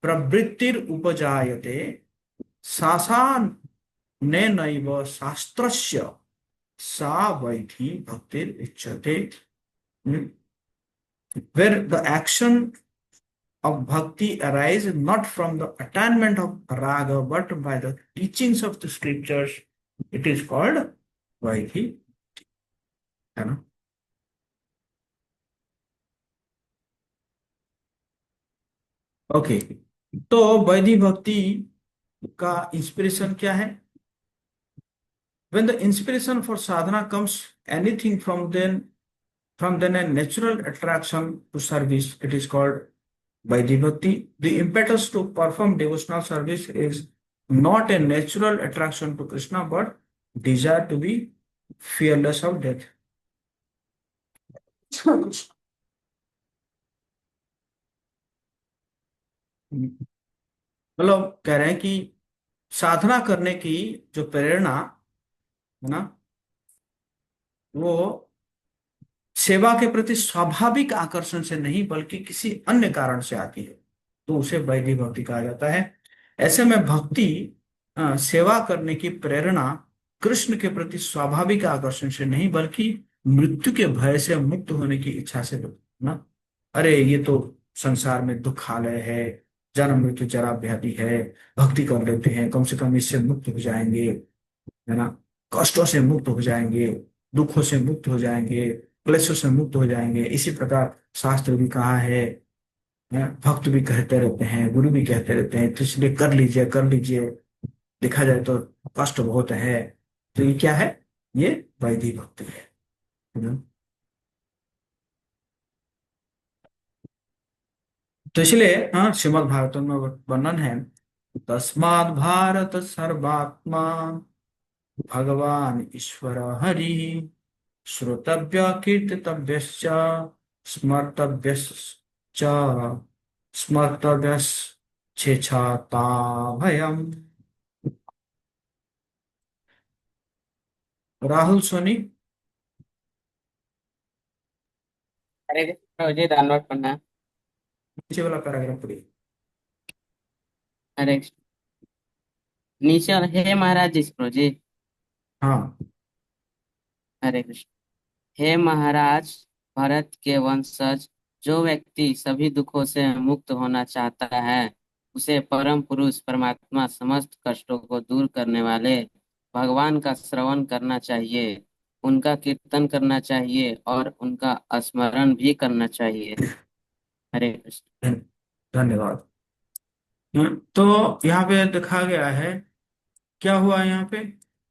प्रवृत्तिर उपजायते सासान ने नैव शास्त्रस्य सा vaidhi भक्तिर इच्छते। Where the action of bhakti arise not from the attainment of raga but by the teachings of the scriptures, it is called vaidhi, है ना? ओके, तो वैदिक भक्ति का इंस्पिरेशन क्या है? When the inspiration for sadhana comes anything from then a natural attraction to service, it is called Vaidhi Bhakti. The impetus to perform devotional service is not a natural attraction to Krishna, but desire to be fearless of death. मतलब कह रहे हैं कि साधना करने की जो प्रेरणा है ना, वो सेवा के प्रति स्वाभाविक आकर्षण से नहीं बल्कि किसी अन्य कारण से आती है, तो उसे वैदिक भक्ति कहा जाता है। ऐसे में भक्ति सेवा करने की प्रेरणा कृष्ण के प्रति स्वाभाविक आकर्षण से नहीं बल्कि मृत्यु के भय से मुक्त होने की इच्छा से ना, अरे ये तो संसार में दुखालय है, जन्म मृत्यु जरा व्याधि है, भक्ति कर लेते हैं, कम से कम इससे मुक्त हो जाएंगे, है ना, कष्टों से मुक्त हो जाएंगे, दुखों से मुक्त हो जाएंगे, क्लेशों से मुक्त हो जाएंगे। इसी प्रकार शास्त्र भी कहा है, भक्त भी कहते रहते हैं, गुरु भी कहते रहते हैं, तो इसलिए कर लीजिए कर लीजिए, देखा जाए तो कष्ट बहुत है। तो ये क्या है? ये वैदिक भक्ति है ना? तो इसलिए हाँ, श्रीमद् भागवतम में वर्णन है, तस्माद् भारत सर्वात्मा भगवान ईश्वर हरि श्रोतव्य कीर्तितव्यश्च स्मर्तव्यश्च स्मर्तव्यश्चेच्छता भयम्। राहुल सोनी, हरे कृष्ण प्रभु जी, धन्यवाद पढ़ना। नीचे वाला पैराग्राफ पढ़िए। हरे कृष्ण। नीचे वाला, हे महाराज जी प्रभु जी। हाँ, हरे कृष्ण। हे महाराज भरत के वंशज, जो व्यक्ति सभी दुखों से मुक्त होना चाहता है उसे परम पुरुष परमात्मा समस्त कष्टों को दूर करने वाले भगवान का श्रवण करना चाहिए, उनका कीर्तन करना चाहिए और उनका स्मरण भी करना चाहिए। हरे कृष्ण। धन्यवाद। तो यहाँ पे दिखा गया है, क्या हुआ यहाँ पे?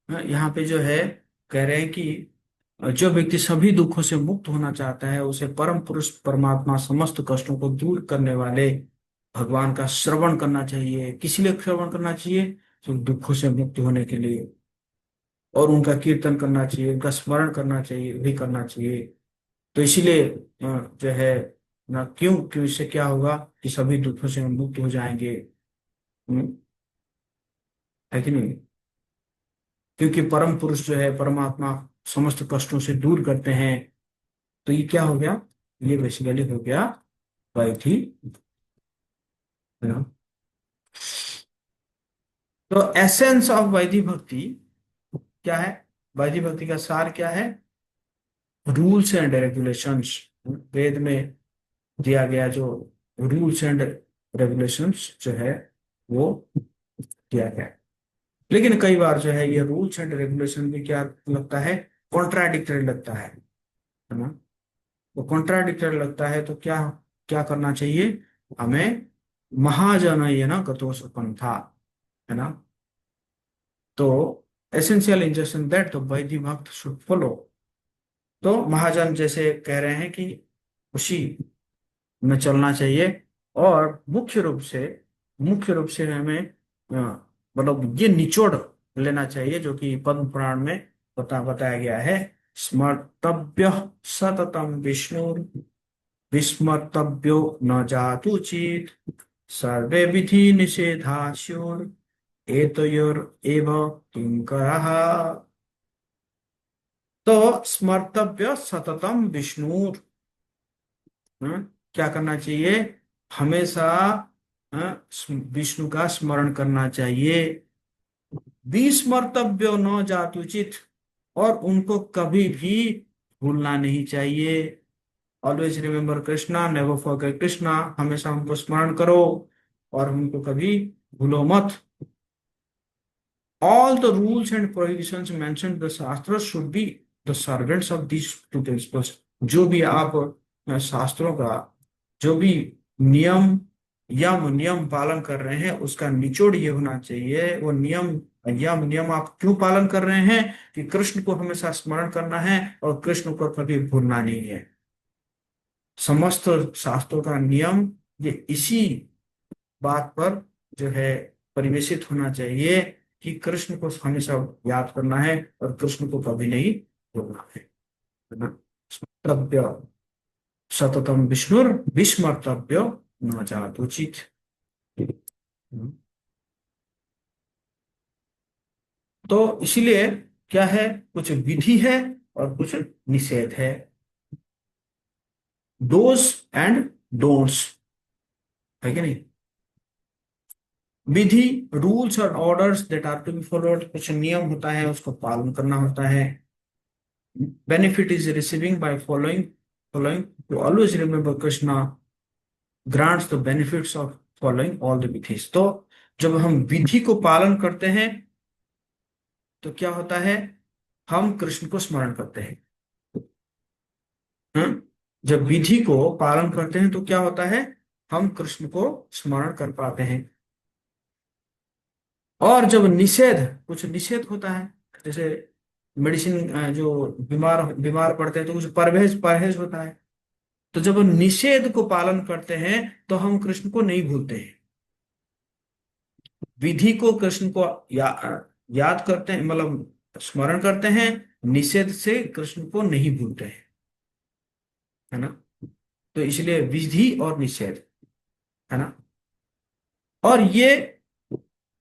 यहाँ पे जो है कह रहे हैं कि जो व्यक्ति सभी दुखों से मुक्त होना चाहता है उसे परम पुरुष परमात्मा समस्त कष्टों को दूर करने वाले भगवान का श्रवण करना चाहिए। किस लिए श्रवण करना चाहिए? तो दुखों से मुक्त होने के लिए, और उनका कीर्तन करना चाहिए, उनका स्मरण करना चाहिए, भी करना चाहिए। तो इसीलिए जो है ना, क्यों क्यों इससे क्या होगा कि सभी दुखों से हम मुक्त हो जाएंगे, है कि नहीं? क्योंकि परम पुरुष जो है परमात्मा समस्त कष्टों से दूर करते हैं। तो ये क्या हो गया? ये बेसिकली हो गया वैदिक, है ना? तो एसेंस ऑफ वैदिक भक्ति क्या है? वैदिक भक्ति का सार क्या है? Rules and regulations. वेद में दिया गया जो रूल्स एंड रेगुलेशंस जो है वो दिया गया है। लेकिन कई बार जो है ये रूल्स एंड रेगुलेशन भी क्या लगता है कॉन्ट्राडिक्टरी लगता है ना। तो कॉन्ट्राडिक्टरी लगता है तो क्या क्या करना चाहिए हमें? महाजनयन गतोष पंथा, है ना। तो एसेंशियल इंजंक्शन दैट द वैदिक भक्त शुड फॉलो। तो महाजन जैसे कह रहे हैं कि उसी में चलना चाहिए। और मुख्य रूप से हमें मतलब ये निचोड़ लेना चाहिए जो कि पद्म पुराण में बताया गया है। स्मर्तव्य सततम विष्णु विस्मर्तव्यो न जातु चेत सर्वे विधि निषेधा स्युर् एतयोर एव किंकरः। तो स्मर्तव्य सततम विष्णु, क्या करना चाहिए? हमेशा विष्णु का स्मरण करना चाहिए। विस्मर्तव्यो न जातुचित, और उनको कभी भी भूलना नहीं चाहिए। Always remember Krishna, never forget Krishna. हमेशा उनको स्मरण करो और उनको कभी भूलो मत। All the rules and prohibitions mentioned in the शास्त्र should be the servants of these two principles। जो भी आप शास्त्रों का जो भी नियम नियम पालन कर रहे हैं उसका निचोड़ ये होना चाहिए। वो नियम आप क्यों पालन कर रहे हैं? कि कृष्ण को हमेशा स्मरण करना है और कृष्ण को कभी भूलना नहीं है। समस्त शास्त्रों का नियम ये इसी बात पर जो है परिवेशित होना चाहिए कि कृष्ण को हमेशा याद करना है और कृष्ण को कभी नहीं भूलना है ना। स्मर्तव्य सततम विष्णुर विस्मर्तव्य न जातुचित। तो इसीलिए क्या है, कुछ विधि है और कुछ निषेध है। डोज एंड डोंट्स, है कि नहीं? विधि रूल्स और orders that are to be followed, कुछ नियम होता है उसको पालन करना होता है। Benefit is receiving by following to always remember Krishna grants the benefits of following all the vidhis. तो जब हम विधि को पालन करते हैं तो क्या होता है? हम कृष्ण को स्मरण करते हैं। जब विधि को पालन करते हैं तो क्या होता है? हम कृष्ण को स्मरण कर पाते हैं। और जब कुछ निषेध होता है, जैसे मेडिसिन जो बीमार बीमार पड़ते हैं तो कुछ परहेज परहेज होता है। तो जब हम निषेध को पालन करते हैं तो हम कृष्ण को नहीं भूलते हैं। विधि को कृष्ण को याद करते हैं, मतलब स्मरण करते हैं। निषेध से कृष्ण को नहीं भूलते हैं, है ना। तो इसलिए विधि और निषेध, है ना। और ये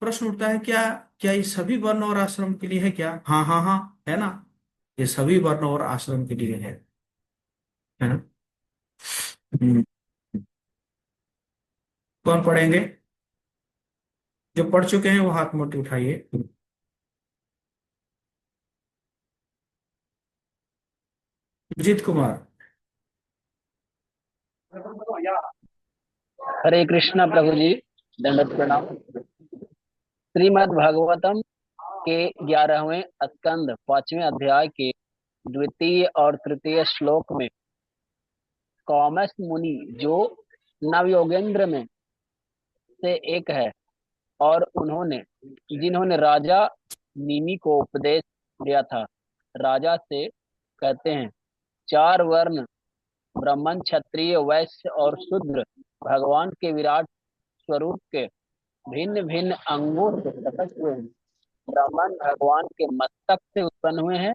प्रश्न उठता है, क्या क्या ये सभी वर्ण और आश्रम के लिए है क्या? हाँ हाँ हाँ, है ना। ये सभी वर्ण और आश्रम के लिए है ना। हम्म, कौन पढ़ेंगे? जो पढ़ चुके हैं वो हाथ मोटे उठाइए। अजीत कुमार। हरे कृष्णा प्रभु जी, दंडवत प्रणाम। श्रीमद् भागवतम के 11वें स्कंद 5वें अध्याय के द्वितीय और तृतीय श्लोक में कौमस मुनि, जो नवयोगेंद्र में से एक है और जिन्होंने राजा निमि को उपदेश दिया था, राजा से कहते हैं, चार वर्ण ब्राह्मण, क्षत्रिय, वैश्य और शूद्र भगवान के विराट स्वरूप के भिन्न भिन्न अंगों से प्रकट हुए हैं। ब्राह्मण भगवान के मस्तक से उत्पन्न हुए हैं,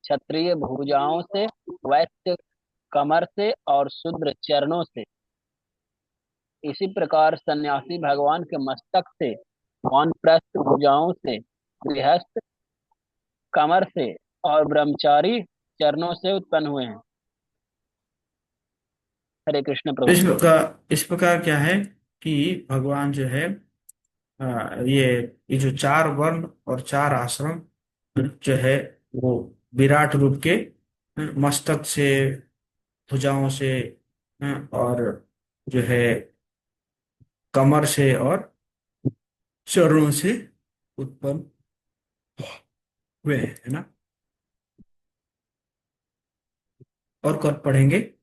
क्षत्रिय भुजाओं से, वैश्य कमर से और शूद्र चरणों से। इसी प्रकार सन्यासी भगवान के मस्तक से, वानप्रस्थ भुजाओं से, गृहस्थ कमर से और ब्रह्मचारी चरणों से उत्पन्न हुए हैं। हरे कृष्ण इस प्रभु। प्रकार क्या है कि भगवान जो है ये जो चार वर्ण और चार आश्रम जो है वो विराट रूप के मस्तक से, भुजाओं से, और जो है कमर से और चरणों से उत्पन्न हुए हैं, है ना। और कब पढ़ेंगे?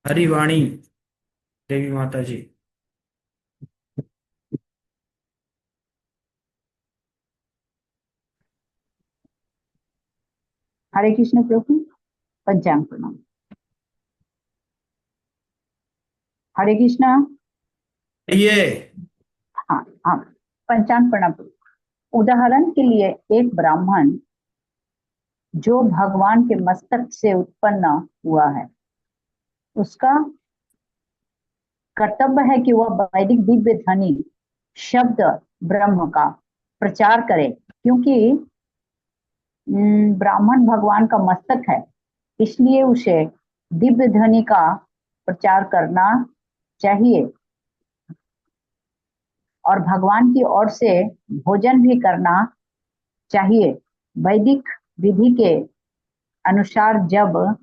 हरिवाणी देवी माता जी। हरे कृष्ण प्रभु। पंचांग प्रणाम। हरे कृष्णा। ये हाँ हाँ। पंचांग प्रणाम प्रभु। उदाहरण के लिए एक ब्राह्मण जो भगवान के मस्तक से उत्पन्न हुआ है, उसका कर्तव्य है कि वह वैदिक दिव्य ध्वनि शब्द ब्रह्म का प्रचार करे, क्योंकि ब्राह्मण भगवान का मस्तक है, इसलिए उसे दिव्य ध्वनि का प्रचार करना चाहिए और भगवान की ओर से भोजन भी करना चाहिए। वैदिक विधि के अनुसार जब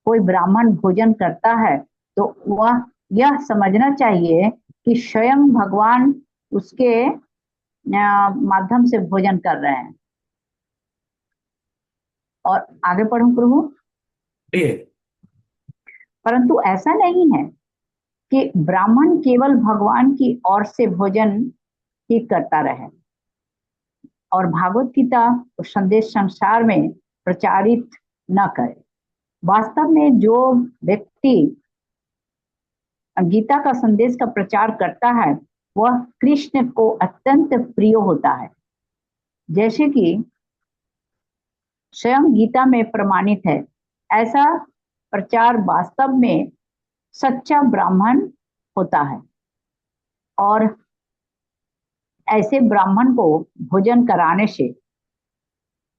कोई ब्राह्मण भोजन करता है तो वह यह समझना चाहिए कि स्वयं भगवान उसके माध्यम से भोजन कर रहे हैं। और आगे पढ़ूं प्रभु। ये परंतु ऐसा नहीं है कि ब्राह्मण केवल भगवान की ओर से भोजन ही करता रहे और भागवत गीता और संदेश संसार में प्रचारित न करे। वास्तव में जो व्यक्ति गीता का संदेश का प्रचार करता है वह कृष्ण को अत्यंत प्रिय होता है, जैसे कि स्वयं गीता में प्रमाणित है। ऐसा प्रचार वास्तव में सच्चा ब्राह्मण होता है और ऐसे ब्राह्मण को भोजन कराने से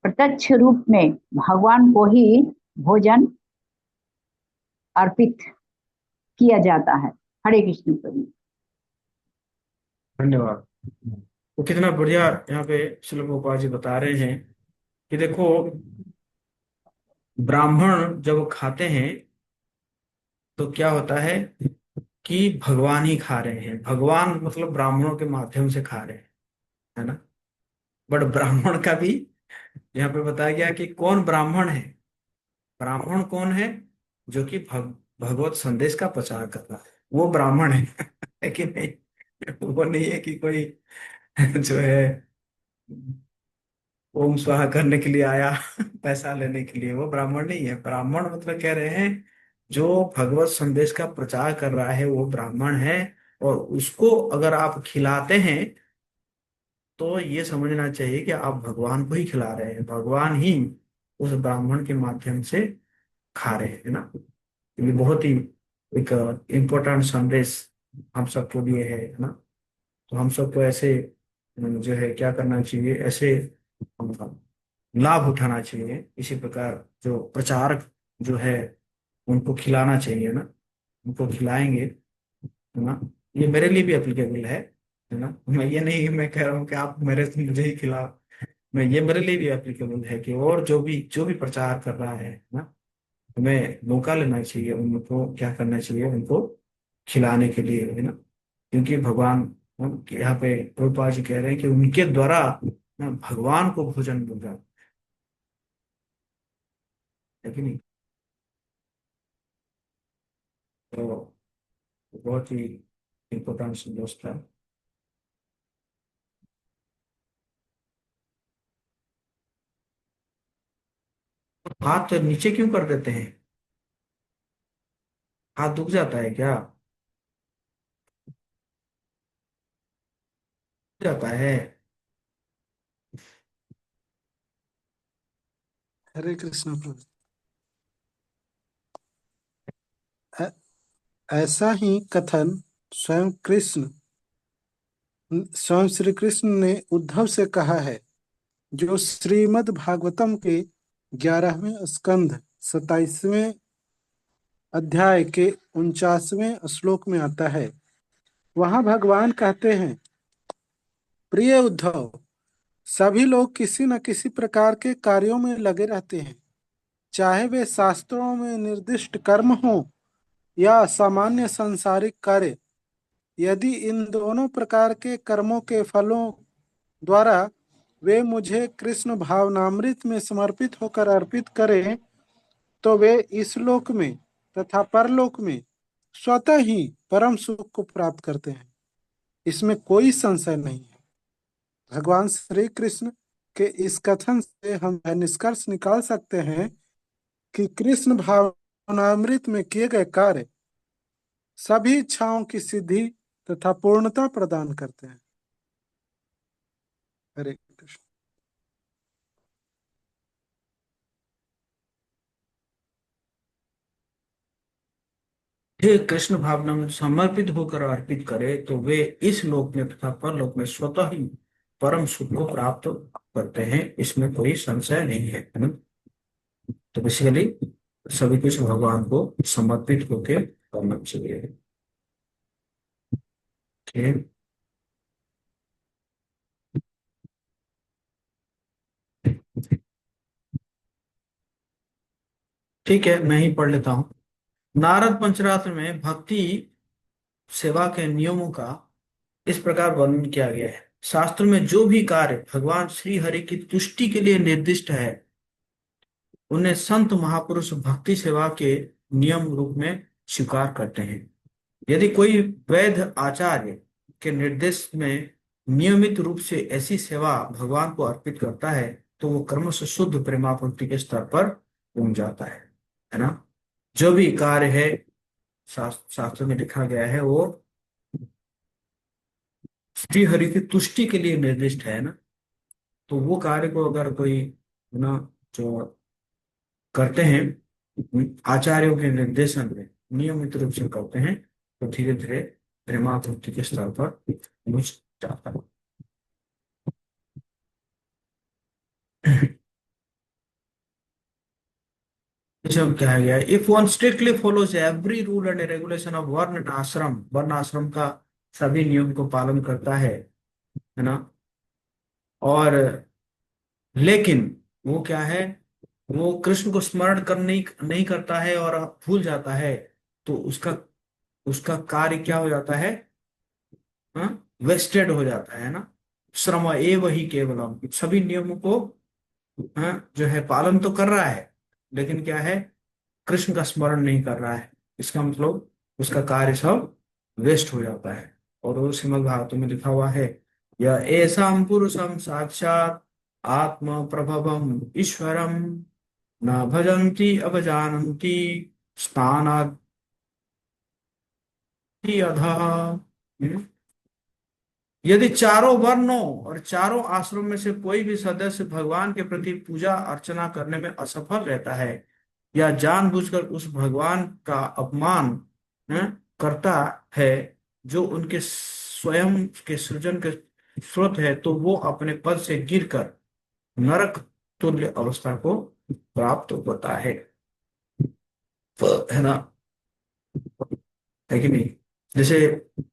प्रत्यक्ष रूप में भगवान को ही भोजन अर्पित किया जाता है। हरे कृष्ण प्रभु। धन्यवाद। तो कितना बढ़िया यहाँ पे श्रील गोपाल जी बता रहे हैं कि देखो, ब्राह्मण जब खाते हैं तो क्या होता है कि भगवान ही खा रहे हैं। भगवान मतलब ब्राह्मणों के माध्यम से खा रहे हैं, है ना। बट ब्राह्मण का भी यहाँ पे बताया गया कि कौन ब्राह्मण है। ब्राह्मण कौन है? जो कि भगवत संदेश का प्रचार कर रहा है, वो ब्राह्मण है। है कि नहीं? वो नहीं है कि कोई जो है ओम स्वाहा करने के लिए आया पैसा लेने के लिए, वो ब्राह्मण नहीं है। ब्राह्मण मतलब कह रहे हैं जो भगवत संदेश का प्रचार कर रहा है वो ब्राह्मण है। और उसको अगर आप खिलाते हैं तो ये समझना चाहिए कि आप भगवान को ही खिला रहे हैं, भगवान ही उस ब्राह्मण के माध्यम से खा रहे हैं ना। ये बहुत ही एक इम्पोर्टेंट संदेश हम सबको लिए है ना। तो हम सबको ऐसे जो है क्या करना चाहिए, ऐसे लाभ उठाना चाहिए। इसी प्रकार जो प्रचारक जो है उनको खिलाना चाहिए ना, उनको खिलाएंगे, है ना। ये मेरे लिए भी एप्लीकेबल है ना। मैं ये नहीं मैं कह रहा हूँ कि आप मेरे से मुझे ही खिलाओ। मैं ये मेरे लिए भी एप्लीकेबल है कि और जो भी प्रचार कर रहा है ना, हमें मौका लेना चाहिए, उनको क्या करना चाहिए, उनको खिलाने के लिए, है ना। क्योंकि भगवान यहाँ पे प्रभुपाद जी कह रहे हैं कि उनके द्वारा ना भगवान को भोजन मिल रहा है कि नहीं। तो बहुत ही इम्पोर्टेंट संदेश था। हाथ नीचे क्यों कर देते हैं? हाथ दुख जाता है क्या? जाता है। हरे कृष्ण प्रभु। ऐ- ऐसा ही कथन स्वयं कृष्ण स्वयं श्री कृष्ण ने उद्धव से कहा है, जो श्रीमद् भागवतम के 11वें स्कंध 27वें अध्याय के 49वें श्लोक में आता है। वहां भगवान कहते हैं, प्रिय उद्धव, सभी लोग किसी न किसी प्रकार के कार्यों में लगे रहते हैं, चाहे वे शास्त्रों में निर्दिष्ट कर्म हो या सामान्य सांसारिक कार्य। यदि इन दोनों प्रकार के कर्मों के फलों द्वारा वे मुझे कृष्ण भावनामृत में समर्पित होकर अर्पित करें तो वे इस लोक में तथा परलोक में स्वतः ही परम सुख को प्राप्त करते हैं। इसमें कोई संशय नहीं है। भगवान श्री कृष्ण के इस कथन से हम यह निष्कर्ष निकाल सकते हैं कि कृष्ण भावनामृत में किए गए कार्य सभी इच्छाओं की सिद्धि तथा पूर्णता प्रदान करते हैं। हरे कृष्ण। हे कृष्ण भावना में समर्पित होकर अर्पित करे तो वे इस लोक में तथा परलोक में स्वतः ही परम सुख को प्राप्त करते हैं। इसमें कोई संशय नहीं है ना? तो बेसिकली सभी कुछ भगवान को समर्पित होकर करना चाहिए। ठीक ठीक है, मैं ही पढ़ लेता हूँ। नारद पंचरात्र में भक्ति सेवा के नियमों का इस प्रकार वर्णन किया गया है। शास्त्र में जो भी कार्य भगवान श्री हरि की तुष्टि के लिए निर्दिष्ट है उन्हें संत महापुरुष भक्ति सेवा के नियम रूप में स्वीकार करते हैं। यदि कोई वैध आचार्य के निर्देश में नियमित रूप से ऐसी सेवा भगवान को अर्पित करता है तो वो कर्म से शुद्ध प्रेमापूर्ति के स्तर पर पहुंच जाता है ना? जो भी कार्य है शास्त्र में लिखा गया है वो श्री हरि की तुष्टि के लिए निर्दिष्ट है ना। तो वो कार्य को अगर कोई ना जो करते हैं आचार्यों के निर्देशन में नियमित रूप से करते हैं तो धीरे धीरे प्रेमापूर्ति के स्तर पर पहुंच जाता है। जब कहा गया if one strictly follows every rule and regulation of वर्ण आश्रम का सभी नियम को पालन करता है ना, और लेकिन वो क्या है, वो कृष्ण को स्मरण करने नहीं करता है और भूल जाता है तो उसका उसका कार्य क्या हो जाता है, वेस्टेड हो जाता है ना। श्रम एव ही केवलम, सभी नियमों को जो है पालन तो कर रहा है लेकिन क्या है, कृष्ण का स्मरण नहीं कर रहा है। इसका मतलब उसका कार्य सब वेस्ट हो जाता है। और वो श्रीमद् भागवत में लिखा हुआ है यह ऐसा पुरुषम साक्षात आत्म प्रभवम ईश्वरम न भजन्ति अवजानन्ति स्थानात् अधः। यदि चारों वर्णों और चारों आश्रम में से कोई भी सदस्य भगवान के प्रति पूजा अर्चना करने में असफल रहता है या जानबूझकर उस भगवान का अपमान करता है जो उनके स्वयं के सृजन के स्रोत है तो वो अपने पद से गिरकर नरक तुल्य अवस्था को प्राप्त होता है ना, है कि नहीं? जैसे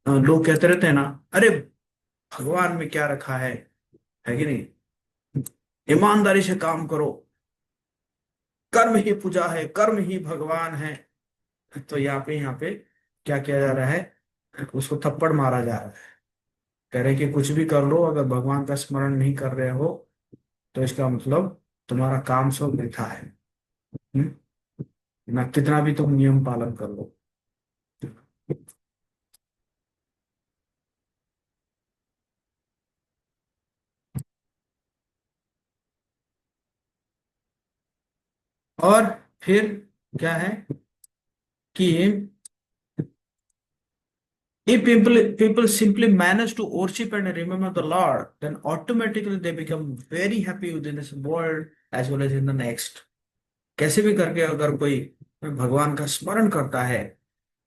लोग कहते रहते हैं ना, अरे भगवान में क्या रखा है कि नहीं, ईमानदारी से काम करो, कर्म ही पूजा है, कर्म ही भगवान है। तो यहाँ पे क्या किया जा रहा है, उसको थप्पड़ मारा जा रहा है। कह रहे कि कुछ भी कर लो, अगर भगवान का स्मरण नहीं कर रहे हो तो इसका मतलब तुम्हारा काम सब वृथा है ना, कितना भी तुम नियम पालन कर लो। और फिर क्या है कि if people simply manage to worship and remember the Lord, then automatically they become very happy within this world as well as in the next. कैसे भी करके अगर कोई भगवान का स्मरण करता है,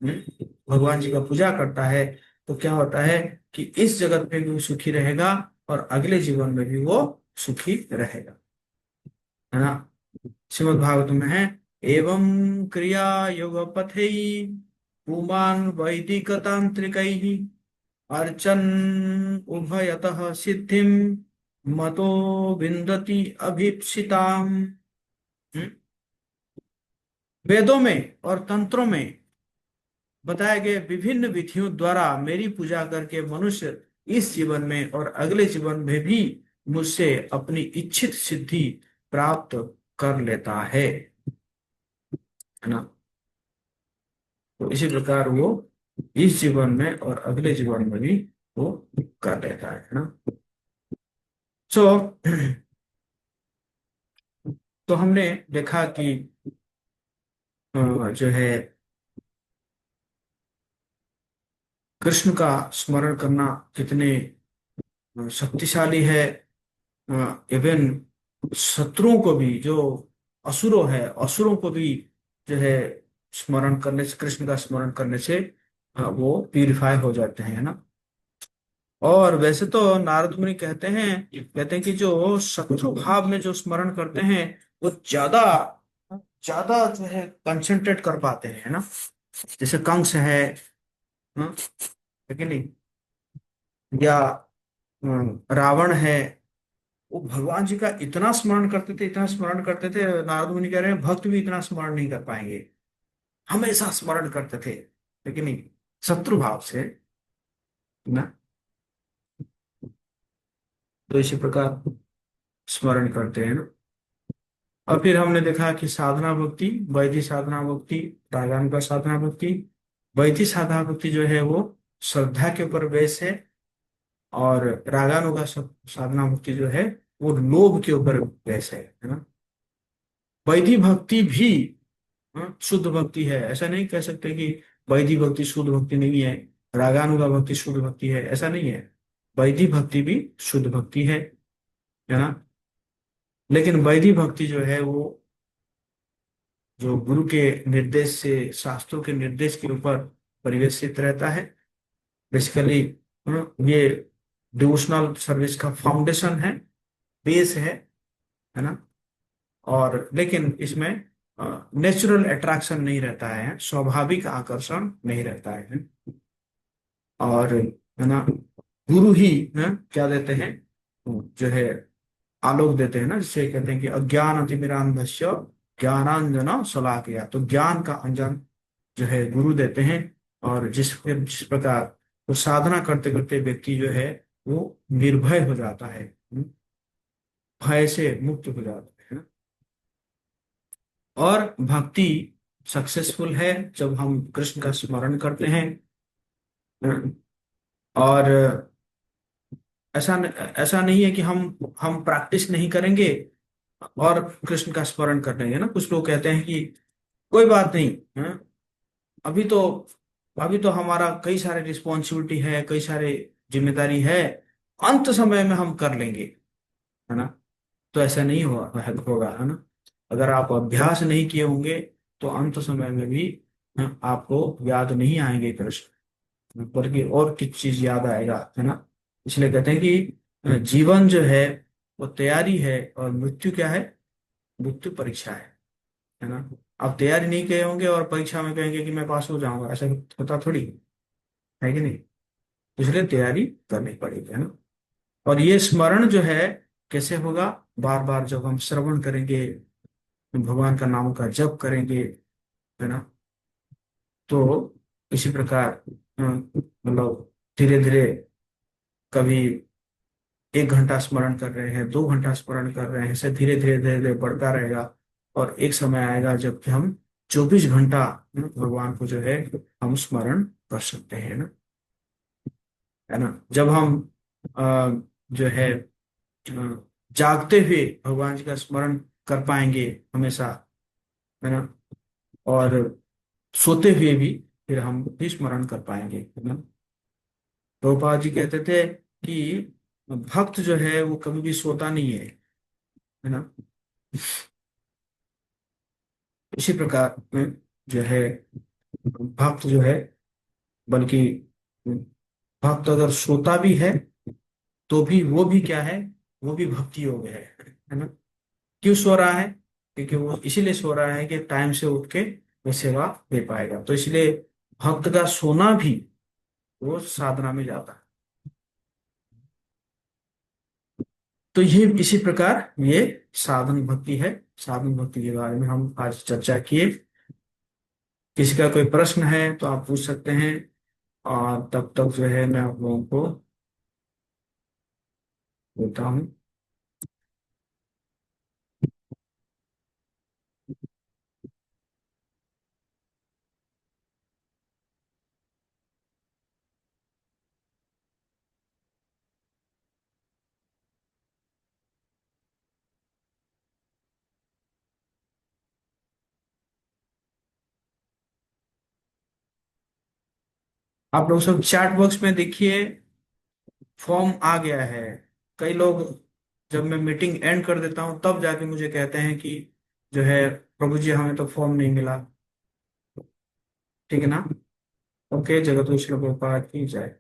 भगवान जी का पूजा करता है तो क्या होता है कि इस जगत में भी वो सुखी रहेगा और अगले जीवन में भी वो सुखी रहेगा, है ना। श्रीमद् भागवत में है एवं क्रिया योग पथे पुमान वैदिक तांत्रिकैः अर्चन उभयतः सिद्धिम मतो विन्दति अभीप्सिताम। वेदों में और तंत्रों में बताए गए विभिन्न विधियों द्वारा मेरी पूजा करके मनुष्य इस जीवन में और अगले जीवन में भी मुझसे अपनी इच्छित सिद्धि प्राप्त कर लेता है ना। तो इसी प्रकार वो इस जीवन में और अगले जीवन में भी वो कर लेता है ना। सो तो हमने देखा कि जो है कृष्ण का स्मरण करना कितने शक्तिशाली है। इवन शत्रुओं को भी, जो असुरों है, असुरों को भी जो है स्मरण करने से, कृष्ण का स्मरण करने से वो प्यूरिफाई हो जाते हैं ना। और वैसे तो नारद मुनि कहते हैं कि जो शत्रु भाव में जो स्मरण करते हैं वो ज्यादा ज्यादा जो है कंसंट्रेट कर पाते हैं ना। जैसे कंस हाँ, है कि नहीं, या रावण है, वो भगवान जी का इतना स्मरण करते थे, इतना स्मरण करते थे। नारद मुनि कह रहे हैं भक्त भी इतना स्मरण नहीं कर पाएंगे, हमेशा स्मरण करते थे, लेकिन नहीं, शत्रु भाव से ना। तो इसी प्रकार स्मरण करते हैं ना। और फिर हमने देखा कि साधना भक्ति, वैधि साधना भक्ति, रागान का साधना भक्ति। वैधि साधना भक्ति जो है वो श्रद्धा के ऊपर बेस है, और रागानुगा साधना भक्ति जो है वो लोभ के ऊपर बेस है ना। वैधि भक्ति भी शुद्ध भक्ति है, ऐसा नहीं कह सकते कि वैधि भक्ति शुद्ध भक्ति नहीं है, रागानुगा भक्ति शुद्ध भक्ति है, ऐसा नहीं है। वैधि भक्ति भी शुद्ध भक्ति है ना। लेकिन वैधि भक्ति जो है वो जो गुरु के निर्देश से, शास्त्रों के निर्देश के ऊपर परिवेशित रहता है। बेसिकली ये डिवोशनल सर्विस का फाउंडेशन है, बेस है ना। और लेकिन इसमें नेचुरल अट्रैक्शन नहीं रहता है, स्वाभाविक आकर्षण नहीं रहता है। और है ना, गुरु ही क्या देते हैं, जो है आलोक देते हैं ना, जिसे कहते हैं कि अज्ञान अतिमिरांधस्य ज्ञानांजन शलाकया। तो ज्ञान का अंजन जो है गुरु देते हैं, और जिस प्रकार तो साधना करते करते व्यक्ति जो है वो निर्भय हो जाता है, भय से मुक्त हो जाता है ना। और भक्ति सक्सेसफुल है जब हम कृष्ण का स्मरण करते हैं। और ऐसा ऐसा नहीं है कि हम प्रैक्टिस नहीं करेंगे और कृष्ण का स्मरण कर रहे हैं ना। कुछ लोग कहते हैं कि कोई बात नहीं, अभी तो अभी तो हमारा कई सारे रिस्पॉन्सिबिलिटी है, कई सारे जिम्मेदारी है, अंत समय में हम कर लेंगे, है ना। तो ऐसा नहीं होगा, है ना। अगर आप अभ्यास नहीं किए होंगे तो अंत समय में भी आपको याद नहीं आएंगे कृष्ण, बल्कि और किस चीज याद आएगा, है ना। इसलिए कहते हैं कि जीवन जो है वो तैयारी है, और मृत्यु क्या है, मृत्यु परीक्षा है ना। आप तैयारी नहीं किए होंगे और परीक्षा में कहेंगे कि मैं पास हो जाऊंगा, ऐसा होता थोड़ी है कि नहीं। इसलिए तैयारी करनी पड़ेगी, है ना। और ये स्मरण जो है कैसे होगा, बार बार जब हम श्रवण करेंगे, भगवान का नाम का जप करेंगे, है ना। तो इसी प्रकार मतलब धीरे धीरे, कभी 1 घंटा स्मरण कर रहे हैं, 2 घंटा स्मरण कर रहे हैं, ऐसे धीरे धीरे धीरे धीरे बढ़ता रहेगा। और एक समय आएगा जबकि हम 24 घंटा भगवान को जो है हम स्मरण कर सकते हैं ना, है ना। जब हम जो है जागते हुए भगवान जी का स्मरण कर पाएंगे हमेशा, है ना। और सोते हुए भी फिर हम भी स्मरण कर पाएंगे, है ना। प्रभुपाद जी कहते थे कि भक्त जो है वो कभी भी सोता नहीं है ना। इसी प्रकार जो है भक्त जो है, बल्कि भक्त अगर सोता भी है तो भी वो भी क्या है, वो भी भक्ति योग है ना। क्यों सो रहा है, क्योंकि वो इसीलिए सो रहा है कि टाइम से उठ के वो सेवा दे पाएगा। तो इसलिए भक्त का सोना भी वो साधना में जाता है। तो ये इसी प्रकार ये साधन भक्ति है। साधन भक्ति के बारे में हम आज चर्चा किए। किसी का कोई प्रश्न है तो आप पूछ सकते हैं, और तब तक जो है मैं आप लोगों को बोलता हूँ। आप लोग सब चैट बॉक्स में देखिए, फॉर्म आ गया है। कई लोग, जब मैं मीटिंग एंड कर देता हूँ तब जाके मुझे कहते हैं कि जो है, प्रभु जी हमें तो फॉर्म नहीं मिला। ठीक है ना? ओके, जगत ईश्वर को की जाए।